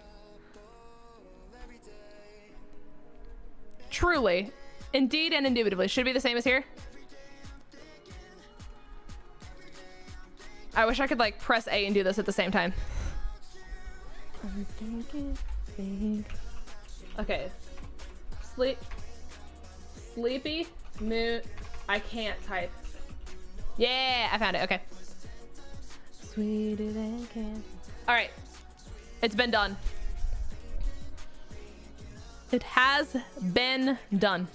Indeed and indubitably. Should be the same as here. I wish I could like press A and do this at the same time. Okay. Sleepy mood. I can't type. Yeah, I found it. Okay. Sweeter than candy. All right. It's been done. It has been done.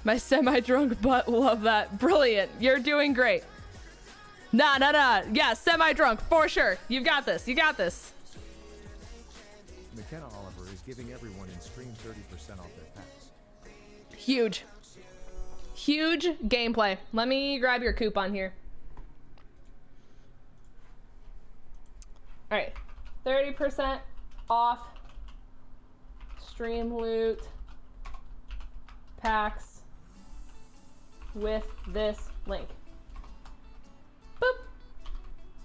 My semi-drunk butt love that. Brilliant. You're doing great. Nah. Yeah, semi-drunk for sure. You've got this. You got this. McKenna Oliver is giving everyone in stream 30% off their packs. Huge. Huge gameplay. Let me grab your coupon here. All right. 30% off Streamloot packs with this link. Boop.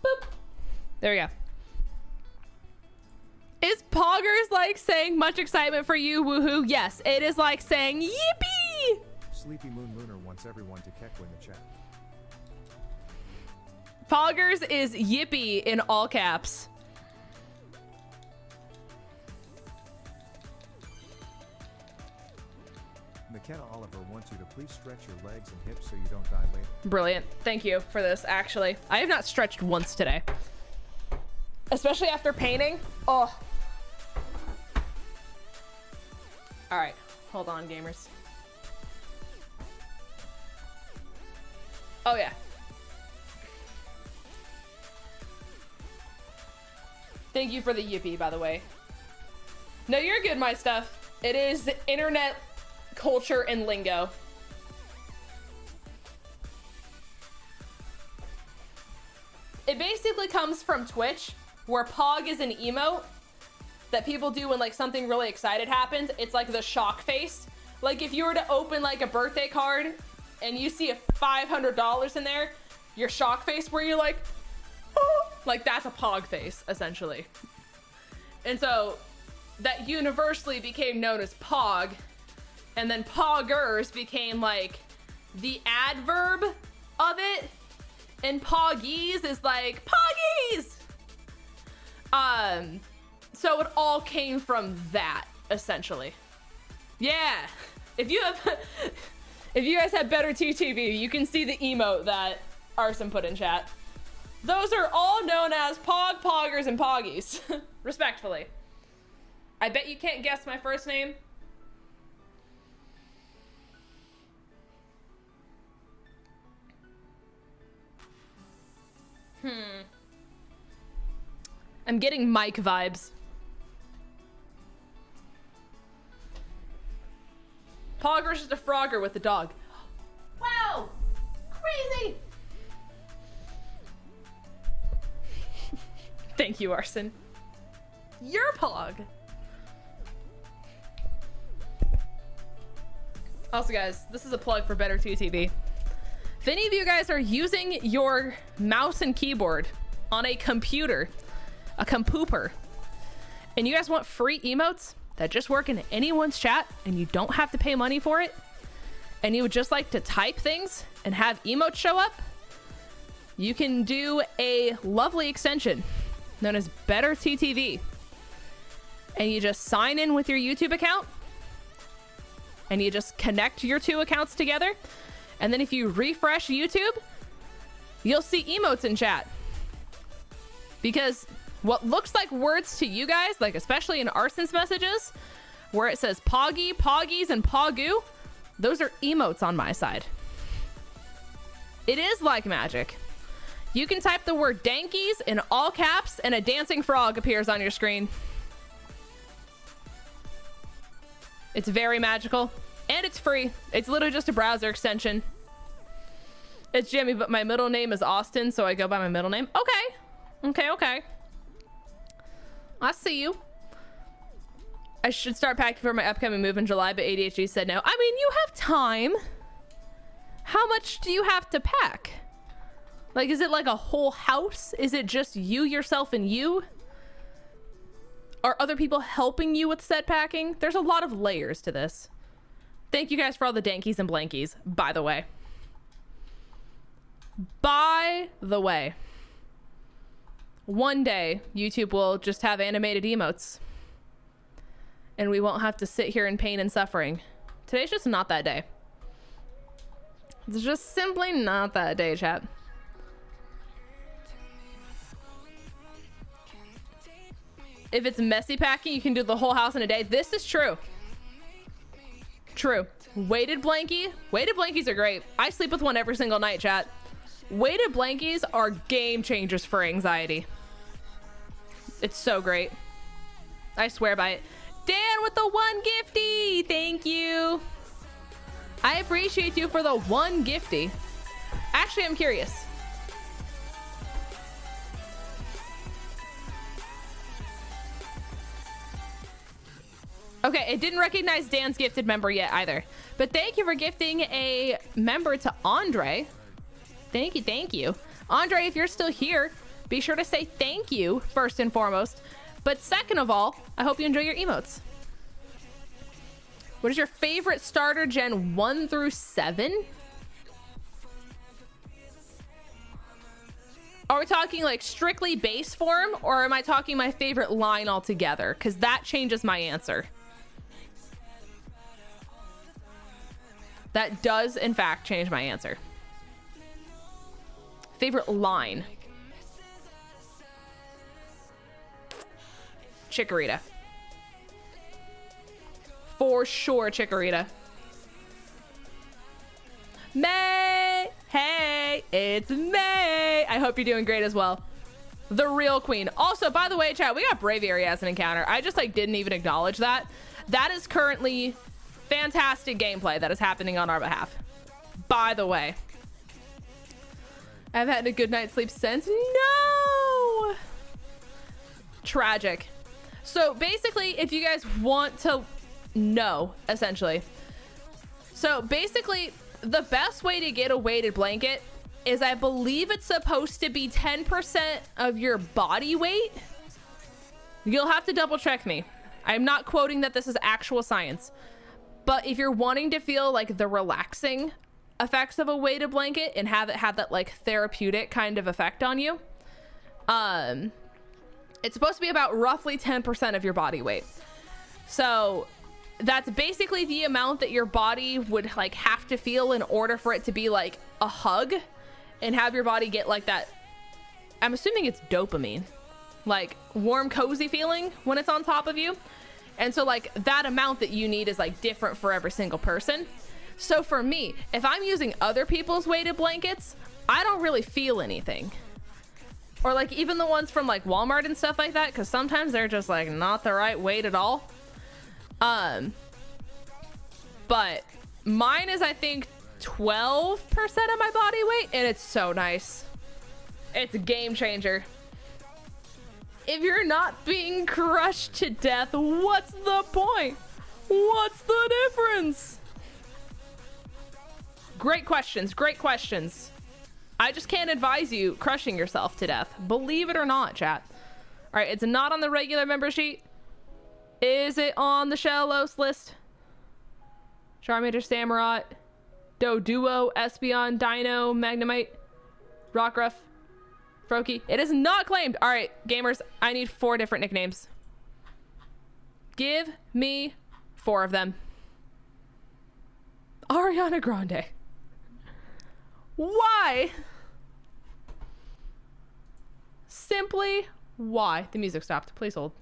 Boop. There we go. Is Poggers like saying much excitement for you? Woohoo. Yes, it is like saying yippee. Sleepy Moon Lunar wants everyone to keck in the chat. Poggers is yippee in all caps. McKenna Oliver wants you to please stretch your legs and hips so you don't die later. Brilliant. Thank you for this, actually. I have not stretched once today. Especially after painting. Oh. All right. Hold on, gamers. Oh, yeah. Thank you for the yippee, by the way. No, you're good, my stuff. It is internet culture and lingo. It basically comes from Twitch, where Pog is an emote that people do when like something really excited happens. It's like the shock face. Like if you were to open like a birthday card and you see a $500 in there, your shock face where you're like, oh, like that's a Pog face essentially. And so that universally became known as Pog, and then Poggers became like the adverb of it, and Poggies is like Poggies. So it all came from that essentially. Yeah, if you guys have better TTV, you can see the emote that Arson put in chat. Those are all known as Pog, Poggers, and Poggies, respectfully. I bet you can't guess my first name. I'm getting Mike vibes. Pogger's just a Frogger with the dog. Wow! Crazy! Thank you, Arson. You're Pog. Also, guys, this is a plug for Better TTV. If any of you guys are using your mouse and keyboard on a computer, a compooper, and you guys want free emotes that just work in anyone's chat and you don't have to pay money for it, and you would just like to type things and have emotes show up, you can do a lovely extension known as Better TTV. And you just sign in with your YouTube account and you just connect your two accounts together. And then if you refresh YouTube, you'll see emotes in chat. Because what looks like words to you guys, like especially in Arson's messages, where it says Poggy, Poggies, and Pogoo, those are emotes on my side. It is like magic. You can type the word dankies in all caps and a dancing frog appears on your screen. It's very magical and it's free. It's literally just a browser extension. It's Jimmy, but my middle name is Austin, so I go by my middle name. Okay. I see you. I should start packing for my upcoming move in July, but ADHD said no. I mean, you have time. How much do you have to pack? Like, is it like a whole house? Is it just you, yourself, and you? Are other people helping you with set packing? There's a lot of layers to this. Thank you guys for all the dankies and blankies, by the way. By the way, one day YouTube will just have animated emotes and we won't have to sit here in pain and suffering. Today's just not that day. It's just simply not that day, chat. If it's messy packing, you can do the whole house in a day. This is true. True. Weighted blankie. Weighted blankies are great. I sleep with one every single night, chat. Weighted blankies are game changers for anxiety. It's so great. I swear by it. Dan with the 1 gifty. Thank you. I appreciate you for the 1 gifty. Actually, I'm curious. Okay, it didn't recognize Dan's gifted member yet either. But thank you for gifting a member to Andre. Thank you, thank you. Andre, if you're still here, be sure to say thank you first and foremost. But second of all, I hope you enjoy your emotes. What is your favorite starter gen 1 through 7? Are we talking like strictly base form, or am I talking my favorite line altogether? Because that changes my answer. That does, in fact, change my answer. Favorite line. Chikorita. For sure, Chikorita. May! Hey, it's May! I hope you're doing great as well. The real queen. Also, by the way, chat, we got Braviary as an encounter. I just, like, didn't even acknowledge that. That is currently fantastic gameplay that is happening on our behalf. By the way. I've had a good night's sleep since. No! Tragic. So basically, if you guys want to know, essentially. So basically, the best way to get a weighted blanket is, I believe it's supposed to be 10% of your body weight. You'll have to double check me. I'm not quoting that this is actual science. But if you're wanting to feel like the relaxing effects of a weighted blanket and have it have that like therapeutic kind of effect on you, it's supposed to be about roughly 10% of your body weight. So that's basically the amount that your body would like have to feel in order for it to be like a hug and have your body get like that. I'm assuming it's dopamine, like warm, cozy feeling when it's on top of you. And so like that amount that you need is like different for every single person. So for me, if I'm using other people's weighted blankets, I don't really feel anything. Or like even the ones from like Walmart and stuff like that, because sometimes they're just like not the right weight at all. But mine is, I think, 12% of my body weight, and it's so nice. It's a game changer. If you're not being crushed to death, what's the point? What's the difference? Great questions, great questions. I just can't advise you crushing yourself to death. Believe it or not, chat. All right, it's not on the regular member sheet. Is it on the Shellos list? Charmander, Samurott, Doduo, Espeon, Dino, Magnemite, Rockruff, Froakie. It is not claimed. All right, gamers, I need 4 different nicknames. Give me 4 of them. Ariana Grande. Why? Simply why? The music stopped. Please hold.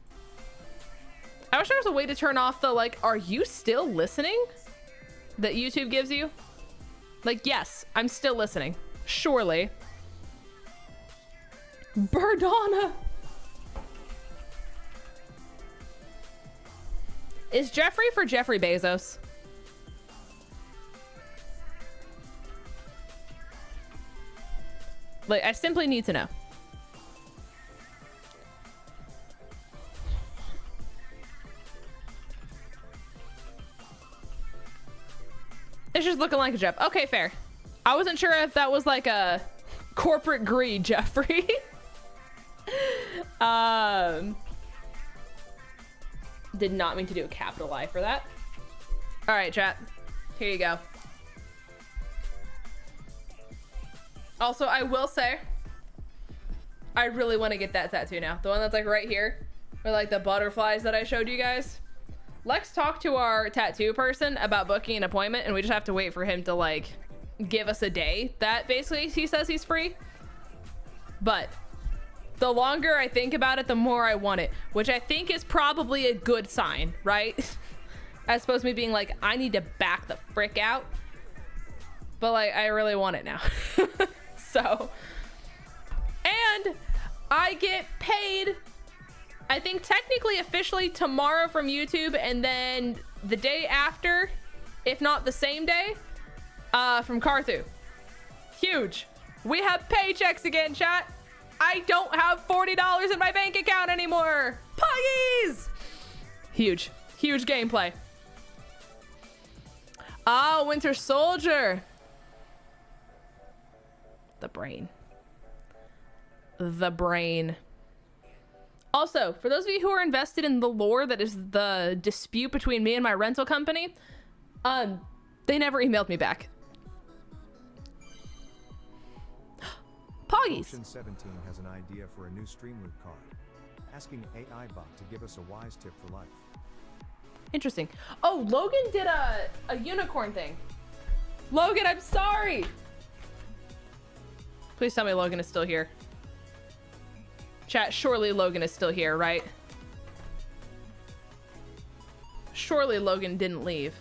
I wish there was a way to turn off the like, are you still listening? That YouTube gives you. Like, yes, I'm still listening. Surely. Berdonna. Is Jeffrey for Jeffrey Bezos? Like, I simply need to know. It's just looking like a Jeff. Okay, fair. I wasn't sure if that was like a corporate greed, Jeffrey. Did not mean to do a capital I for that. All right, chat. Here you go. Also, I will say, I really want to get that tattoo now. The one that's like right here, or like the butterflies that I showed you guys. Lex talked to our tattoo person about booking an appointment, and we just have to wait for him to like give us a day that basically he says he's free. But the longer I think about it, the more I want it, which I think is probably a good sign, right? As opposed to me being like, I need to back the frick out. But like, I really want it now. So, and I get paid, I think technically officially tomorrow from YouTube, and then the day after, if not the same day, from 𝗟𝗡𝗚. Huge. We have paychecks again, chat. I don't have $40 in my bank account anymore. Puggies! Huge. Huge gameplay. Ah, Winter Soldier. The brain. The brain. Also, for those of you who are invested in the lore that is the dispute between me and my rental company, they never emailed me back. Poggies. 17 has an idea for a new Streamloot card, asking AI bot to give us a wise tip for life. Interesting. Oh, Logan did a unicorn thing. Logan, I'm sorry. Please tell me Logan is still here. Chat, surely Logan is still here, right? Surely Logan didn't leave.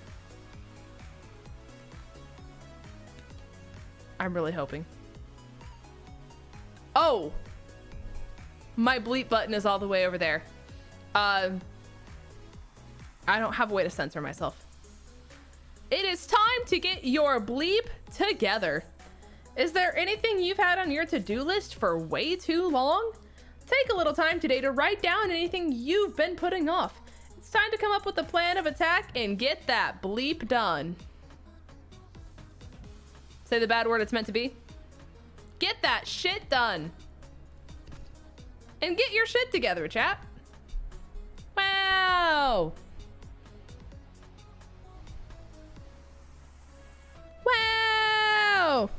I'm really hoping. Oh! My bleep button is all the way over there. I don't have a way to censor myself. It is time to get your bleep together. Is there anything you've had on your to-do list for way too long? Take a little time today to write down anything you've been putting off. It's time to come up with a plan of attack and get that bleep done. Say the bad word it's meant to be. Get that shit done. And get your shit together, chat. Wow. Wow.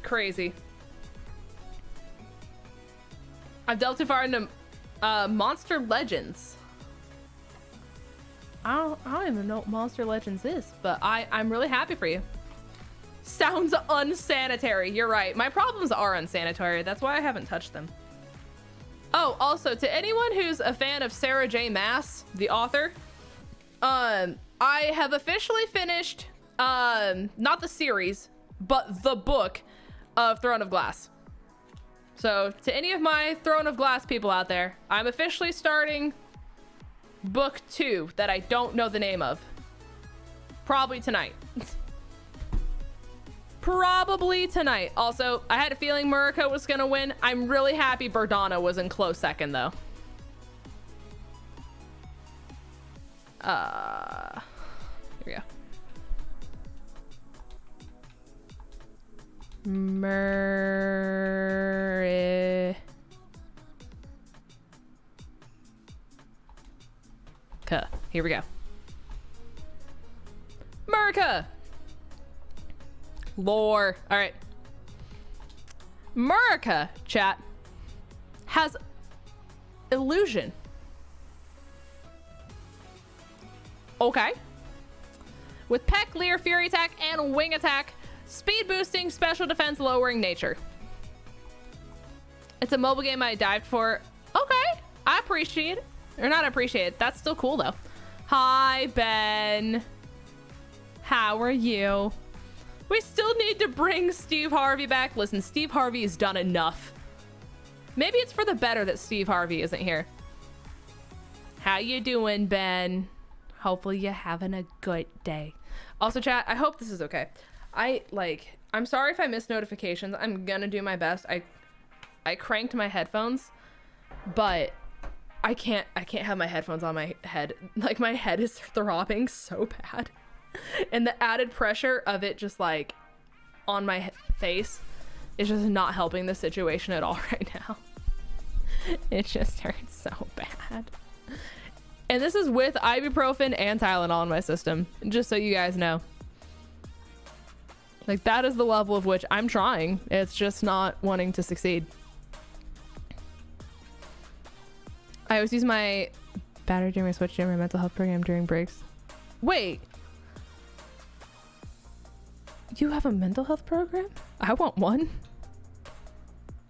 Crazy. I've delved too far into Monster Legends. I don't even know what Monster Legends is, but I'm really happy for you. Sounds unsanitary. You're right. My problems are unsanitary. That's why I haven't touched them. Oh, also, to anyone who's a fan of Sarah J. Maas, the author, I have officially finished, not the series, but the book of Throne of Glass. So, to any of my Throne of Glass people out there, I'm officially starting book 2 that I don't know the name of. Probably tonight. Probably tonight. Also, I had a feeling Murica was gonna win. I'm really happy Berdana was in close second, though. Here we go. Here we go. Murica! Lore. All right. Murica, chat, has illusion. Okay. With Peck, Leer, Fury Attack, and Wing Attack, speed boosting, special defense lowering nature. It's a mobile game I dived for. Okay. I appreciate it. Or not appreciate it. That's still cool, though. Hi, Ben. How are you? We still need to bring Steve Harvey back. Listen, Steve Harvey has done enough. Maybe it's for the better that Steve Harvey isn't here. How you doing, Ben? Hopefully you're having a good day. Also, chat, I hope this is okay. I'm sorry if I missed notifications. I'm gonna do my best. I cranked my headphones, but I can't have my headphones on my head. Like, my head is throbbing so bad. And the added pressure of it just like on my face is just not helping the situation at all right now. It just hurts so bad. And this is with ibuprofen and Tylenol in my system, just so you guys know. Like, that is the level of which I'm trying. It's just not wanting to succeed. I always use my battery during my switch during my mental health program during breaks. Wait. You have a mental health program? I want one.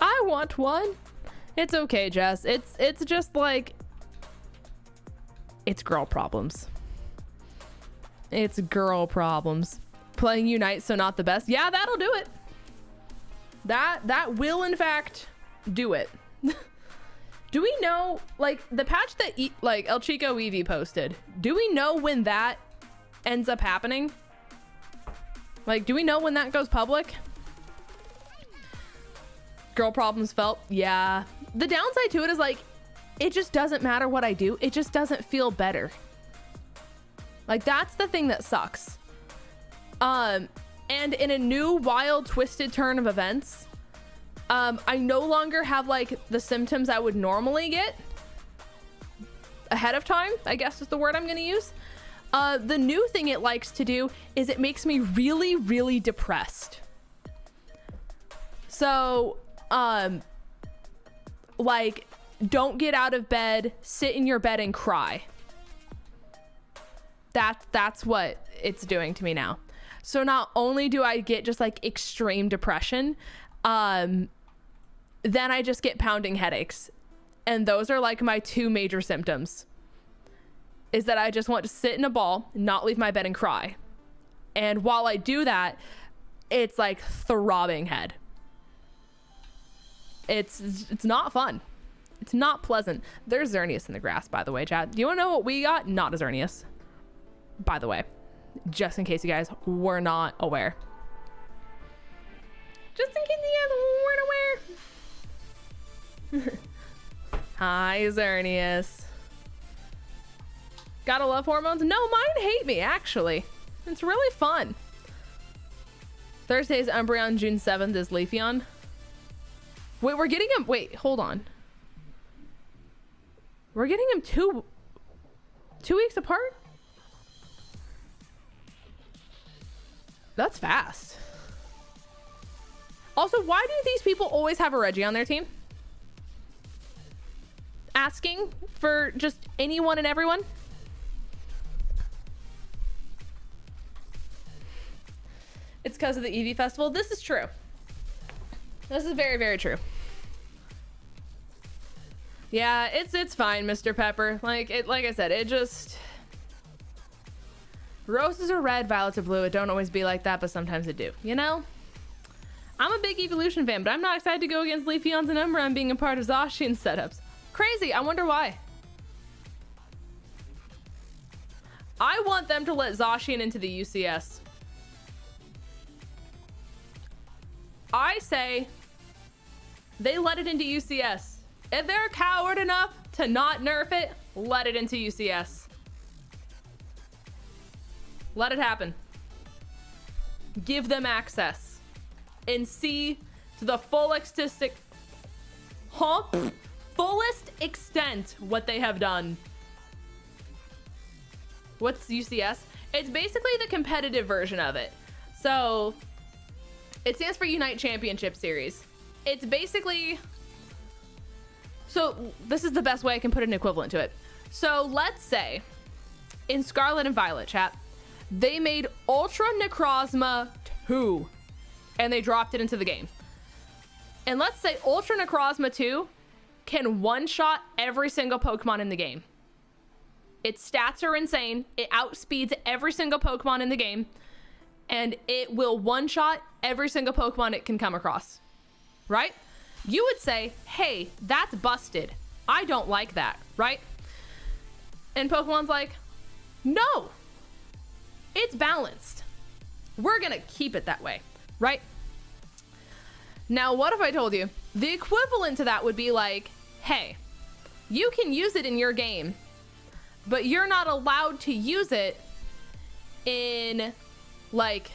I want one. It's okay, Jess. It's just like, it's girl problems. It's girl problems. Playing Unite, so not the best. Yeah, that'll do it. That will in fact do it. Do we know, like, the patch that 𝗟𝗡𝗗𝗗𝗡 posted, do we know when that ends up happening? Like, do we know when that goes public? Girl problems felt. Yeah. The downside to it is, like, it just doesn't matter what I do. It just doesn't feel better. Like, that's the thing that sucks. And in a new wild twisted turn of events, I no longer have like the symptoms I would normally get ahead of time, I guess is the word I'm going to use. The new thing it likes to do is it makes me really, really depressed. So, like, don't get out of bed, sit in your bed and cry. That's what it's doing to me now. So not only do I get just like extreme depression, then I just get pounding headaches. And those are like my two major symptoms. Is that I just want to sit in a ball, not leave my bed and cry. And while I do that, it's like throbbing head. It's not fun. It's not pleasant. There's Xerneas in the grass, by the way, chat. Do you want to know what we got? Not a Xerneas, by the way. Just in case you guys were not aware. Just in case you guys weren't aware. Hi, Xerneas. Gotta love hormones? No, mine hate me, actually. It's really fun. Thursday's Umbreon, June 7th is Leafeon. Wait, we're getting him. Wait, hold on. We're getting him two weeks apart? That's fast. Also, why do these people always have a Reggie on their team? Asking for just anyone and everyone? It's because of the EV festival. This is true. This is very, very true. Yeah, it's fine, Mr. Pepper. Like I said, it just... Roses are red, violets are blue. It don't always be like that, but sometimes it do. You know? I'm a big evolution fan, but I'm not excited to go against Leafeons and Umbreon being a part of Zacian's setups. Crazy. I wonder why. I want them to let Zacian into the UCS. I say they let it into UCS. If they're coward enough to not nerf it, let it into UCS. Let it happen. Give them access and see to the fullest extent what they have done. What's UCS? It's basically the competitive version of it. So it stands for Unite Championship Series. It's basically, so this is the best way I can put an equivalent to it. So let's say in Scarlet and Violet, chat, they made Ultra Necrozma 2 and they dropped it into the game. And let's say Ultra Necrozma 2 can one-shot every single Pokemon in the game. Its stats are insane. It outspeeds every single Pokemon in the game. And it will one-shot every single Pokemon it can come across. Right? You would say, hey, that's busted. I don't like that, right? And Pokemon's like, no, it's balanced. We're gonna keep it that way, right? Now, what if I told you the equivalent to that would be like, hey, you can use it in your game, but you're not allowed to use it in like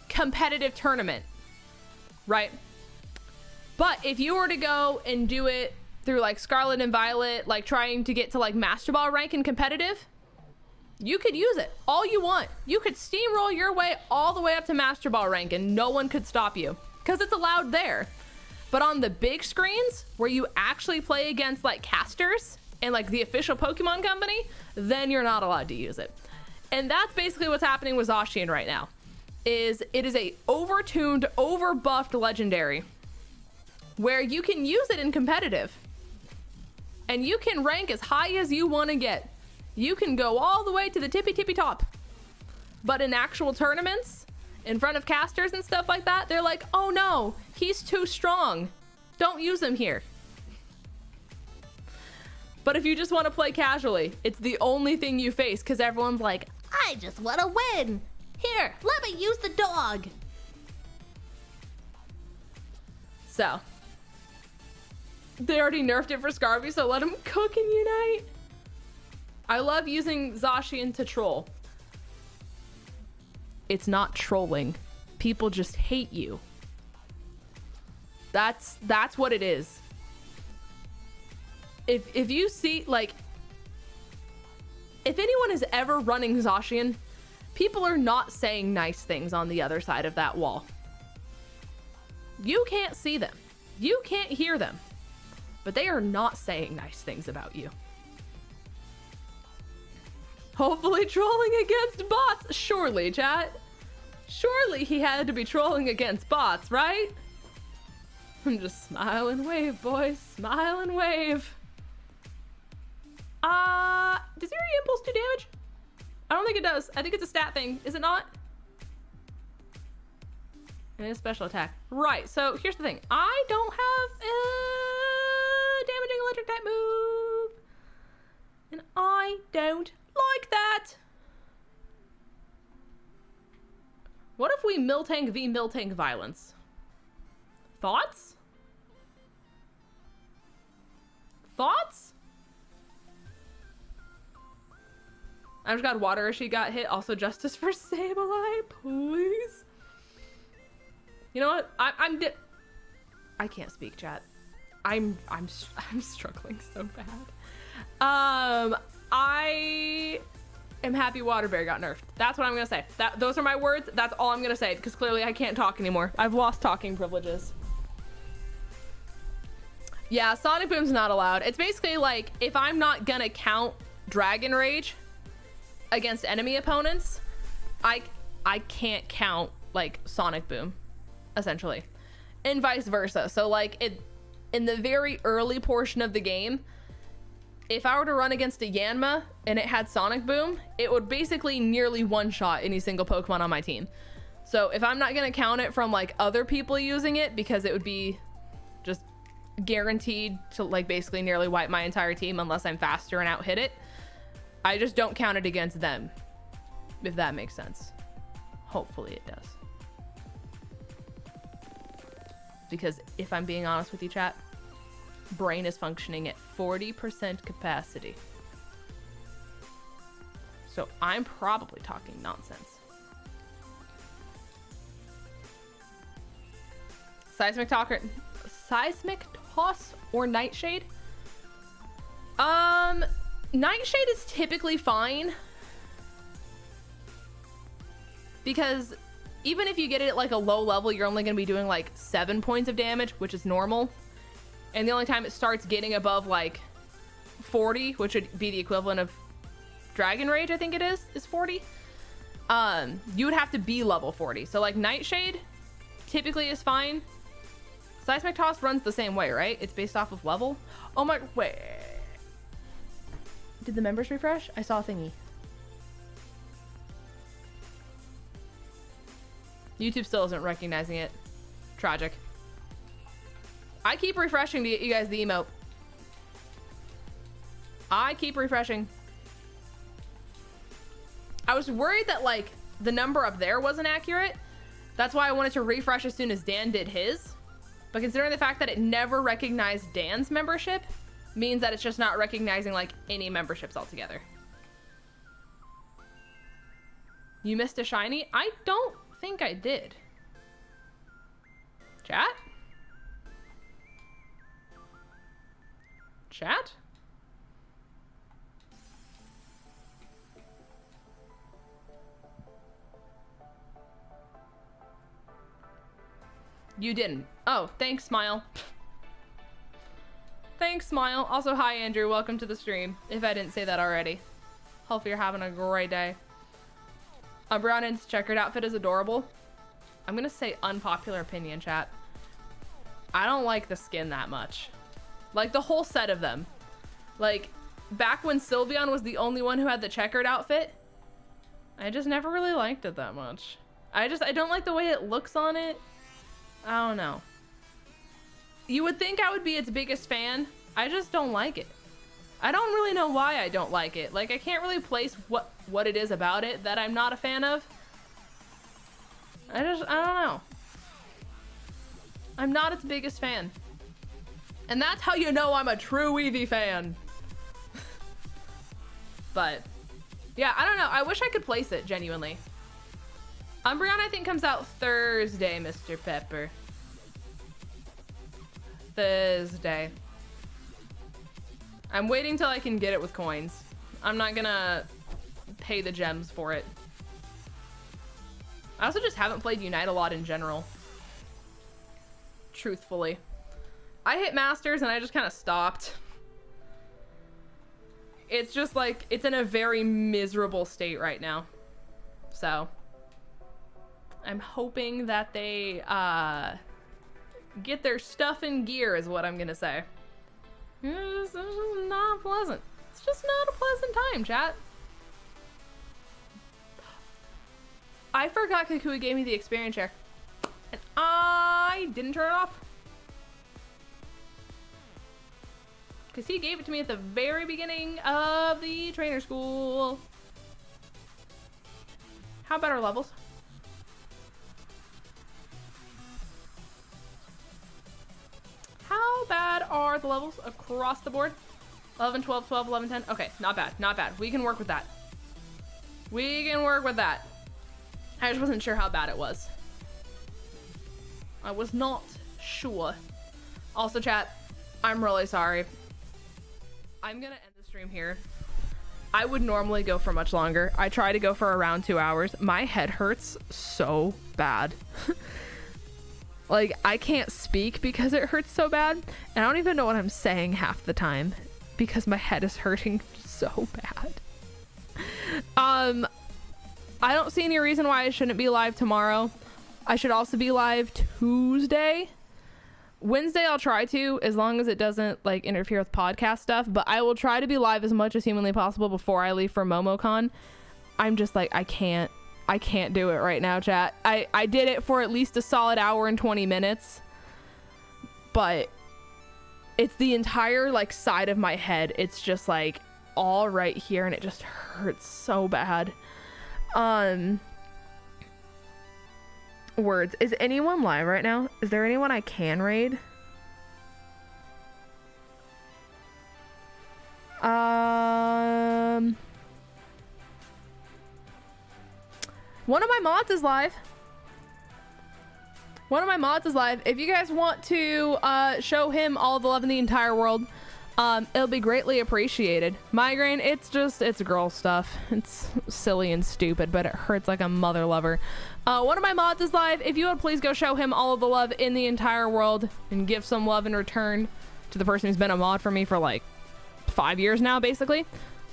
competitive tournament, right? But if you were to go and do it, through like Scarlet and Violet, like trying to get to like Master Ball rank in competitive, you could use it all you want. You could steamroll your way all the way up to Master Ball rank and no one could stop you because it's allowed there. But on the big screens where you actually play against like casters and like the official Pokemon company, then you're not allowed to use it. And that's basically what's happening with Zacian right now. It is a overtuned, overbuffed legendary where you can use it in competitive and you can rank as high as you want to get. You can go all the way to the tippy top. But in actual tournaments, in front of casters and stuff like that, they're like, oh no, he's too strong. Don't use him here. But if you just want to play casually, it's the only thing you face because everyone's like, I just want to win. Here, let me use the dog. So, they already nerfed it for Scarby, so let him cook and unite. I love using Zacian to troll. It's not trolling. People just hate you. That's what it is. If you see, like, if anyone is ever running Zacian, people are not saying nice things on the other side of that wall. You can't see them. You can't hear them. But they are not saying nice things about you. Hopefully trolling against bots. Surely, chat. Surely he had to be trolling against bots, right? I'm just smile and wave, boys. Smile and wave. Does your impulse do damage? I don't think it does. I think it's a stat thing. Is it not? And a special attack. Right, so here's the thing. I don't have a damaging electric type move. And I don't like that. What if we Miltank v Miltank violence? Thoughts? Thoughts? I just got water as she got hit. Also justice for Sableye, please. You know what? I can't speak, chat. I'm struggling so bad. I am happy Waterberry got nerfed. That's what I'm gonna say. Those are my words. That's all I'm gonna say because clearly I can't talk anymore. I've lost talking privileges. Yeah, Sonic Boom's not allowed. It's basically like if I'm not gonna count Dragon Rage against enemy opponents, I can't count like Sonic Boom, essentially, and vice versa. So like in the very early portion of the game, if I were to run against a Yanma and it had Sonic Boom, it would basically nearly one-shot any single Pokemon on my team. So if I'm not gonna count it from like other people using it because it would be just guaranteed to like basically nearly wipe my entire team unless I'm faster and out hit it, I just don't count it against them, if that makes sense. Hopefully it does. Because if I'm being honest with you, chat, brain is functioning at 40% capacity. So I'm probably talking nonsense. Seismic Toss or Nightshade? Nightshade is typically fine because even if you get it at like a low level, you're only going to be doing like 7 points of damage, which is normal. And the only time it starts getting above like 40, which would be the equivalent of Dragon Rage, I think it is 40. You would have to be level 40. So like Nightshade typically is fine. Seismic Toss runs the same way, right? It's based off of level. Oh my, wait. Did the members refresh? I saw a thingy. YouTube still isn't recognizing it. Tragic. I keep refreshing to get you guys the emote. I keep refreshing. I was worried that like the number up there wasn't accurate. That's why I wanted to refresh as soon as Dan did his. But considering the fact that it never recognized Dan's membership, means that it's just not recognizing like any memberships altogether. You missed a shiny? I don't think I did. Chat? Chat? You didn't. Oh, thanks, Smile. Thanks, Smile. Also, hi, Andrew. Welcome to the stream, if I didn't say that already. Hopefully you're having a great day. Brown's checkered outfit is adorable. I'm gonna say unpopular opinion, chat. I don't like the skin that much. Like, the whole set of them. Like, back when Sylveon was the only one who had the checkered outfit, I just never really liked it that much. I don't like the way it looks on it. I don't know. You would think I would be its biggest fan. I just don't like it. I don't really know why I don't like it. Like, I can't really place what it is about it that I'm not a fan of. I don't know. I'm not its biggest fan. And that's how you know I'm a true Eevee fan. But, yeah, I don't know. I wish I could place it, genuinely. Umbreon, I think, comes out Thursday, Mr. Pepper. Thursday. I'm waiting till I can get it with coins. I'm not gonna pay the gems for it. I also just haven't played Unite a lot in general. Truthfully. I hit Masters and I just kind of stopped. It's just like, it's in a very miserable state right now. So, I'm hoping that they get their stuff in gear is what I'm gonna say. It's just not pleasant. It's just not a pleasant time, chat. I forgot Kukui gave me the experience share. And I didn't turn it off. Because he gave it to me at the very beginning of the trainer school. How about our levels? How bad are the levels across the board? 11, 12, 12, 11, 10. Okay, not bad, not bad. We can work with that. We can work with that. I just wasn't sure how bad it was. I was not sure. Also, chat, I'm really sorry. I'm gonna end the stream here. I would normally go for much longer. I try to go for around 2 hours. My head hurts so bad. Like, I can't speak because it hurts so bad. And I don't even know what I'm saying half the time because my head is hurting so bad. I don't see any reason why I shouldn't be live tomorrow. I should also be live Tuesday. Wednesday I'll try to, as long as it doesn't like interfere with podcast stuff, but I will try to be live as much as humanly possible before I leave for MomoCon. I'm just like, I can't do it right now, chat. I did it for at least a solid hour and 20 minutes, but it's the entire like side of my head. It's just like all right here and it just hurts so bad. Words. Is anyone live right now? Is there anyone I can raid? One of my mods is live. One of my mods is live. If you guys want to show him all the love in the entire world, it'll be greatly appreciated. Migraine, it's girl stuff. It's silly and stupid, but it hurts like a mother lover. One of my mods is live. If you would please go show him all of the love in the entire world and give some love in return to the person who's been a mod for me for like 5 years now, basically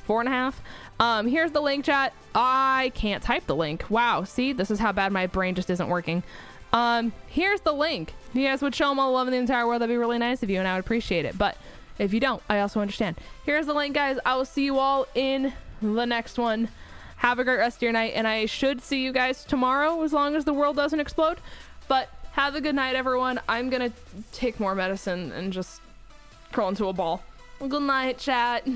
4.5. Here's the link, chat. I can't type the link. Wow, see, this is how bad my brain just isn't working. Here's the link. If you guys would show him all the love in the entire world, that'd be really nice of you and I would appreciate it. But if you don't, I also understand. Here's the link, guys. I will see you all in the next one. Have a great rest of your night, and I should see you guys tomorrow as long as the world doesn't explode. But have a good night, everyone. I'm gonna take more medicine and just crawl into a ball. Well, good night, chat.